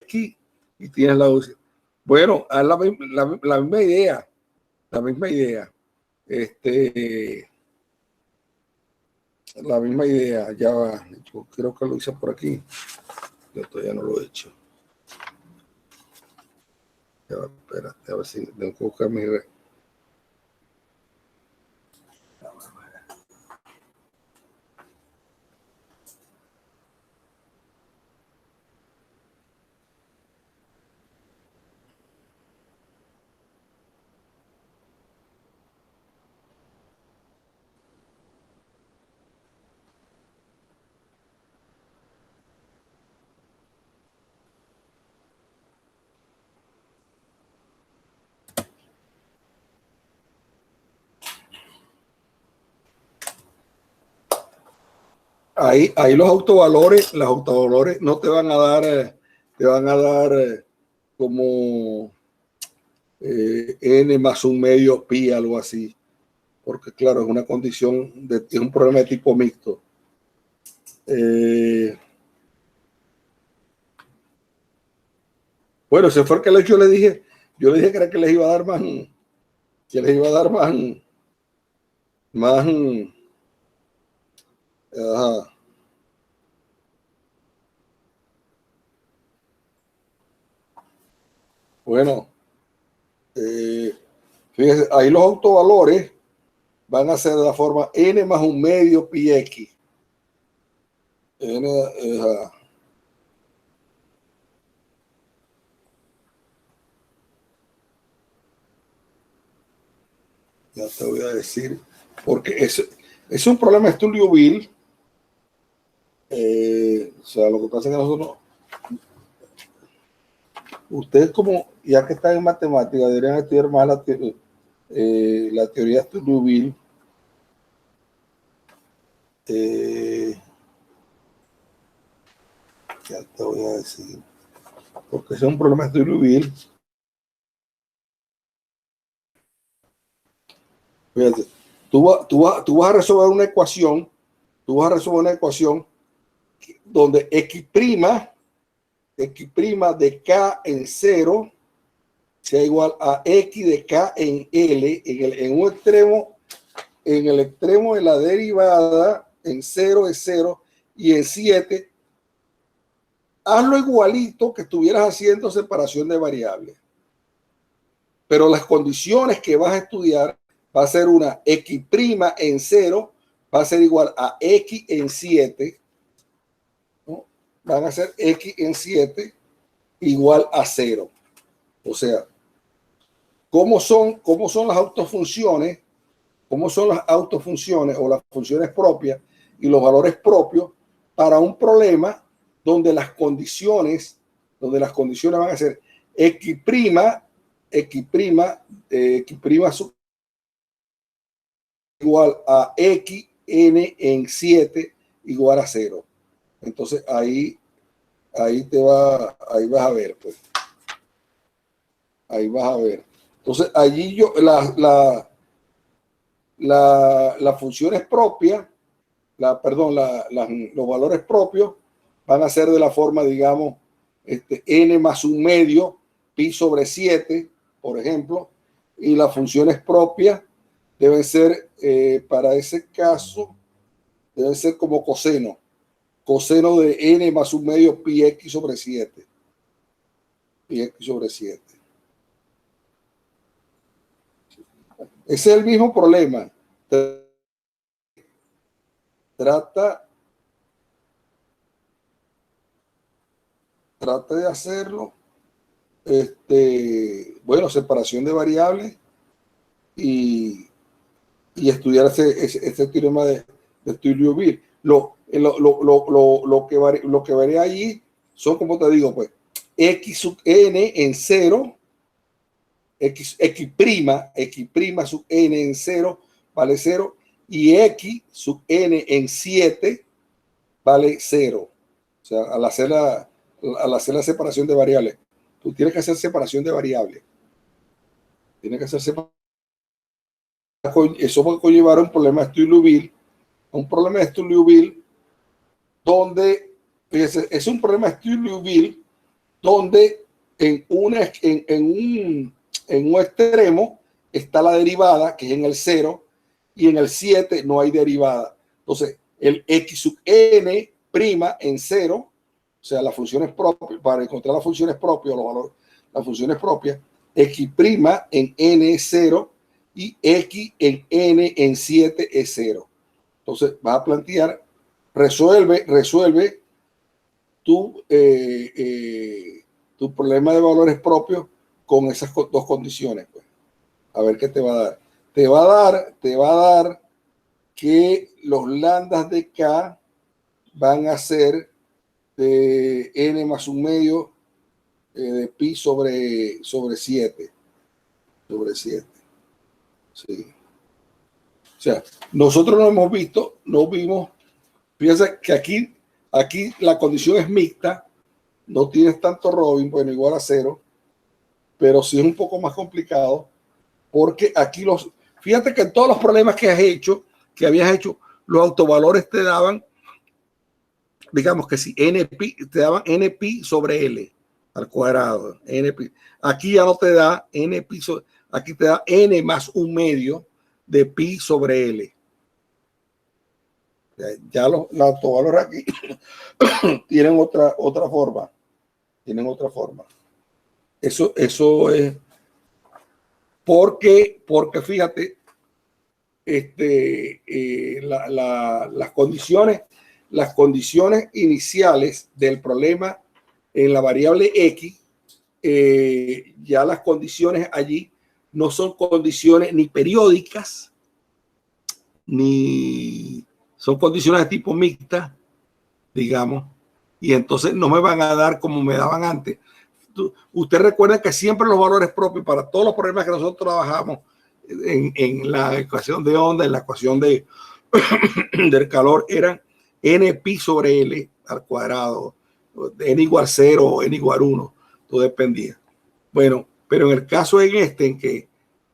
aquí y tienes la UCI. Bueno, haz la misma idea, la misma idea, ya va, yo creo que lo hice por aquí, yo todavía no lo he hecho. Ya va, espérate, a ver si tengo que buscar mi red. Ahí los autovalores no te van a dar, como n más un medio pi, algo así, porque claro, es una condición, es un problema de tipo mixto. Bueno, ese fue el que yo le dije que era que les iba a dar más, ajá. Bueno, fíjense, ahí los autovalores van a ser de la forma n más un medio pi x. Ya te voy a decir, porque es un problema de Liouville. O sea, lo que pasa es que nosotros, ustedes como, ya que están en matemática, deberían estudiar más la teoría de Liouville. Ya te voy a decir, porque es un problema de Liouville. Fíjate, tú vas a resolver una ecuación, donde x' de k en 0 sea igual a x de k en L, en un extremo, en el extremo de la derivada, en 0 es 0 y en 7, hazlo igualito que estuvieras haciendo separación de variables. Pero las condiciones que vas a estudiar va a ser una x' en 0, va a ser igual a x en 7, ¿no? Van a ser x en 7 igual a 0. O sea, cómo son las autofunciones, cómo son las autofunciones o las funciones propias y los valores propios para un problema donde las condiciones van a ser x' sub igual a xn en 7 igual a 0. Entonces ahí vas a ver, pues. Ahí vas a ver. Entonces allí las funciones propias, los valores propios van a ser de la forma, digamos, n más un medio pi sobre 7, por ejemplo, y las funciones propias deben ser, para ese caso, deben ser como coseno de n más un medio pi x sobre 7. Pi x sobre 7. Ese es el mismo problema. Trata de hacerlo. Bueno, separación de variables y estudiar este teorema de Liouville. Lo que varía allí son, como te digo, pues, x sub n en 0, x' sub n en 0 vale 0, y x sub n en 7 vale 0. O sea, al hacer la separación de variables, tú tienes que hacer separación de variables. Tienes que hacer separación. Eso va a conllevar un problema de Liouville, donde, fíjese, es un problema de Liouville donde en un extremo está la derivada, que es en el 0, y en el 7 no hay derivada. Entonces, el x sub n prima en 0, o sea, las funciones propias, para encontrar las funciones propias, los valores, las funciones propias, x prima en n es 0 y x en n en 7 es 0. Entonces, vas a plantear, resuelve tu problema de valores propios con esas dos condiciones, pues. A ver qué te va a dar. Te va a dar que los lambdas de K van a ser de n más un medio de pi sobre 7. Sobre 7. Sí. O sea, nosotros no vimos, fíjense que aquí la condición es mixta, no tienes tanto Robin, bueno, igual a 0, pero sí es un poco más complicado, porque aquí fíjate que en todos los problemas que habías hecho, los autovalores te daban, digamos que si NP, te daban NP sobre L al cuadrado, NP. Aquí ya no te da NP, aquí te da N más un medio de pi sobre L. Ya los autovalores aquí tienen otra forma. Tienen otra forma. Eso es porque fíjate, las condiciones iniciales del problema en la variable X, ya las condiciones allí no son condiciones ni periódicas, ni son condiciones de tipo mixta, digamos, y entonces no me van a dar como me daban antes. Usted recuerda que siempre los valores propios para todos los problemas que nosotros trabajamos en la ecuación de onda, en la ecuación del calor, eran n pi sobre L al cuadrado, n igual 0 o n igual 1, todo dependía. Bueno, pero en el caso en que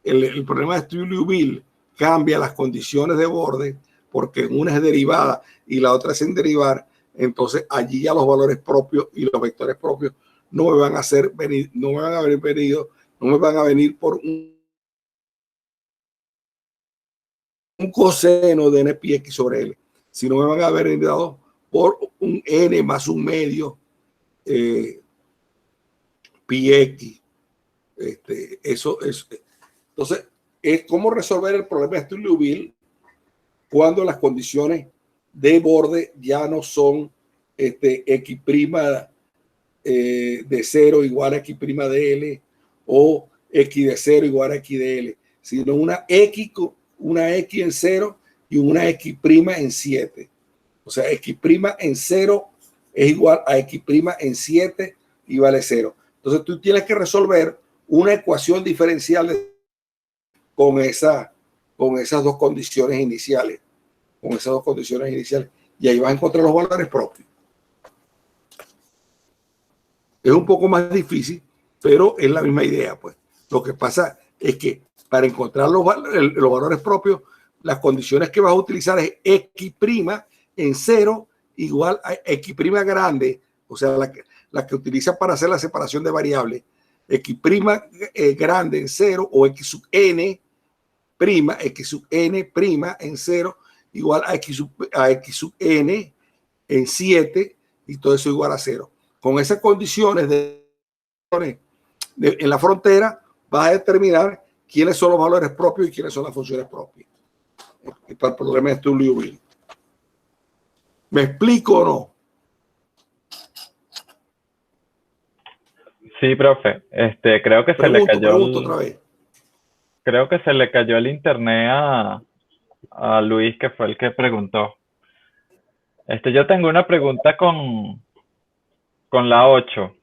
el problema de Liouville cambia las condiciones de borde, porque una es derivada y la otra es sin derivar, entonces allí ya los valores propios y los vectores propios no me van a venir por un coseno de n pi x sobre L, sino me van a venir dado por un n más un medio pi x. Eso es. Entonces, es cómo resolver el problema de Liouville cuando las condiciones de borde ya no son x' de 0 igual a x' de L, o X de 0 igual a X de L, sino una X en 0 y una X' en 7. O sea, X' en 0 es igual a X' en 7 y vale 0. Entonces tú tienes que resolver una ecuación diferencial con esas dos condiciones iniciales. Y ahí vas a encontrar los valores propios. Es un poco más difícil, pero es la misma idea, pues. Lo que pasa es que para encontrar los valores propios, las condiciones que vas a utilizar es X' en 0 igual a X' grande, o sea, la que utilizas para hacer la separación de variables, X' grande en 0 o X sub n en 0 igual a X sub n en 7 y todo eso igual a 0. Con esas condiciones en la frontera vas a determinar quiénes son los valores propios y quiénes son las funciones propias. Y para el problema de Liouville. ¿Me explico o no? Sí, profe. Creo que se le cayó otra vez. Creo que se le cayó el internet a Luis, que fue el que preguntó. Yo tengo una pregunta con la 8.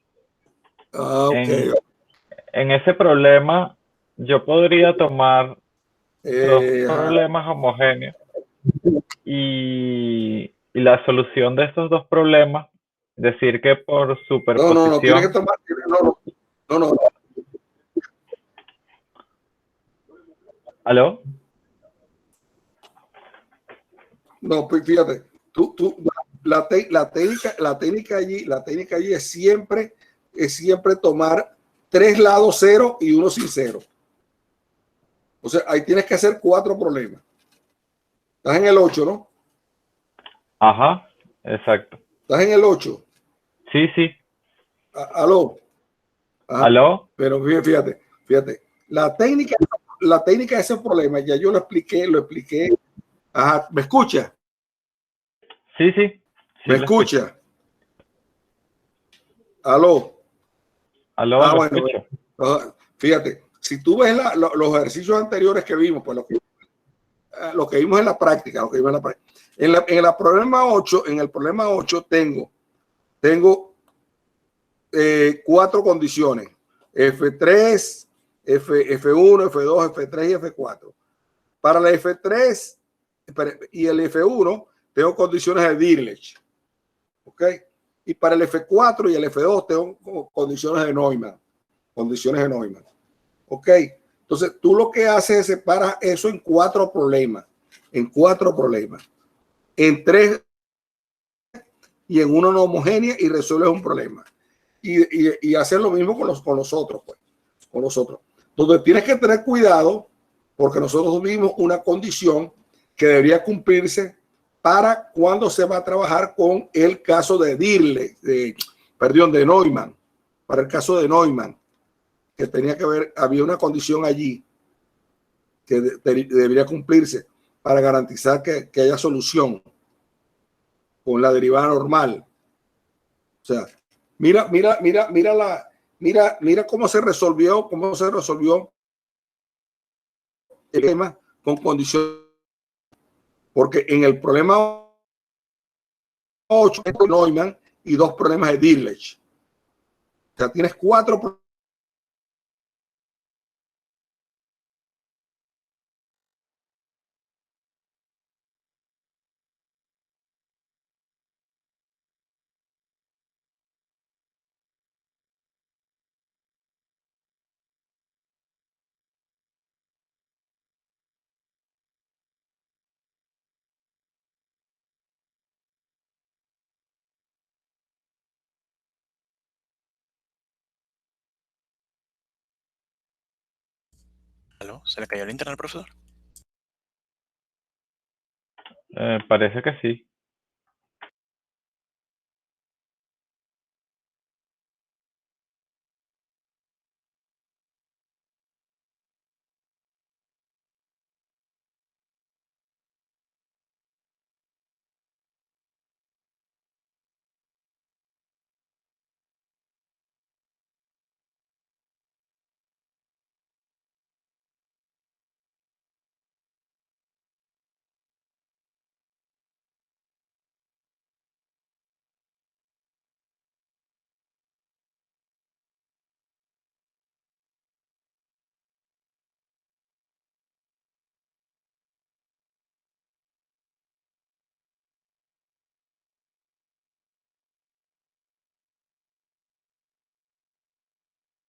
Okay. En ese problema, yo podría tomar dos problemas homogéneos y la solución de estos dos problemas, decir que por superposición... No, tienes que tomar... No. ¿Aló? No, pues fíjate, la técnica allí es siempre tomar 3 lados 0 y uno sin 0. O sea, ahí tienes que hacer 4 problemas. Estás en el 8, ¿no? Ajá, exacto. Estás en el 8. Sí. Aló. Ajá. ¿Aló? Pero fíjate. La técnica de ese problema, ya yo lo expliqué. Ajá, ¿me escucha? Sí. ¿Me escucha? Aló. Aló, lo bueno, escucho. Fíjate, si tú ves los ejercicios anteriores que vimos, pues lo que vimos en la práctica, En el problema 8 tengo 4 condiciones: F3, F1, F2, F3 y F4. Para la F3 y el F1 tengo condiciones de Dirichlet. ¿Ok? Y para el F4 y el F2 tengo condiciones de Neumann. ¿Ok? Entonces, tú lo que haces es separar eso en 4 problemas. En 3 y en uno no homogénea y resuelves un problema. Y hacer lo mismo con los otros, pues. Con los otros. Entonces, tienes que tener cuidado porque nosotros vimos una condición que debería cumplirse para cuando se va a trabajar con el caso de de Neumann. Para el caso de Neumann, que tenía que ver, había una condición allí que debería cumplirse para garantizar que haya solución con la derivada normal. O sea, mira cómo se resolvió el tema con condiciones, porque en el problema 8 Neumann y 2 problemas de Dirichlet. O sea, tienes 4 problemas. ¿Aló? ¿Se le cayó el internet al profesor? Parece que sí.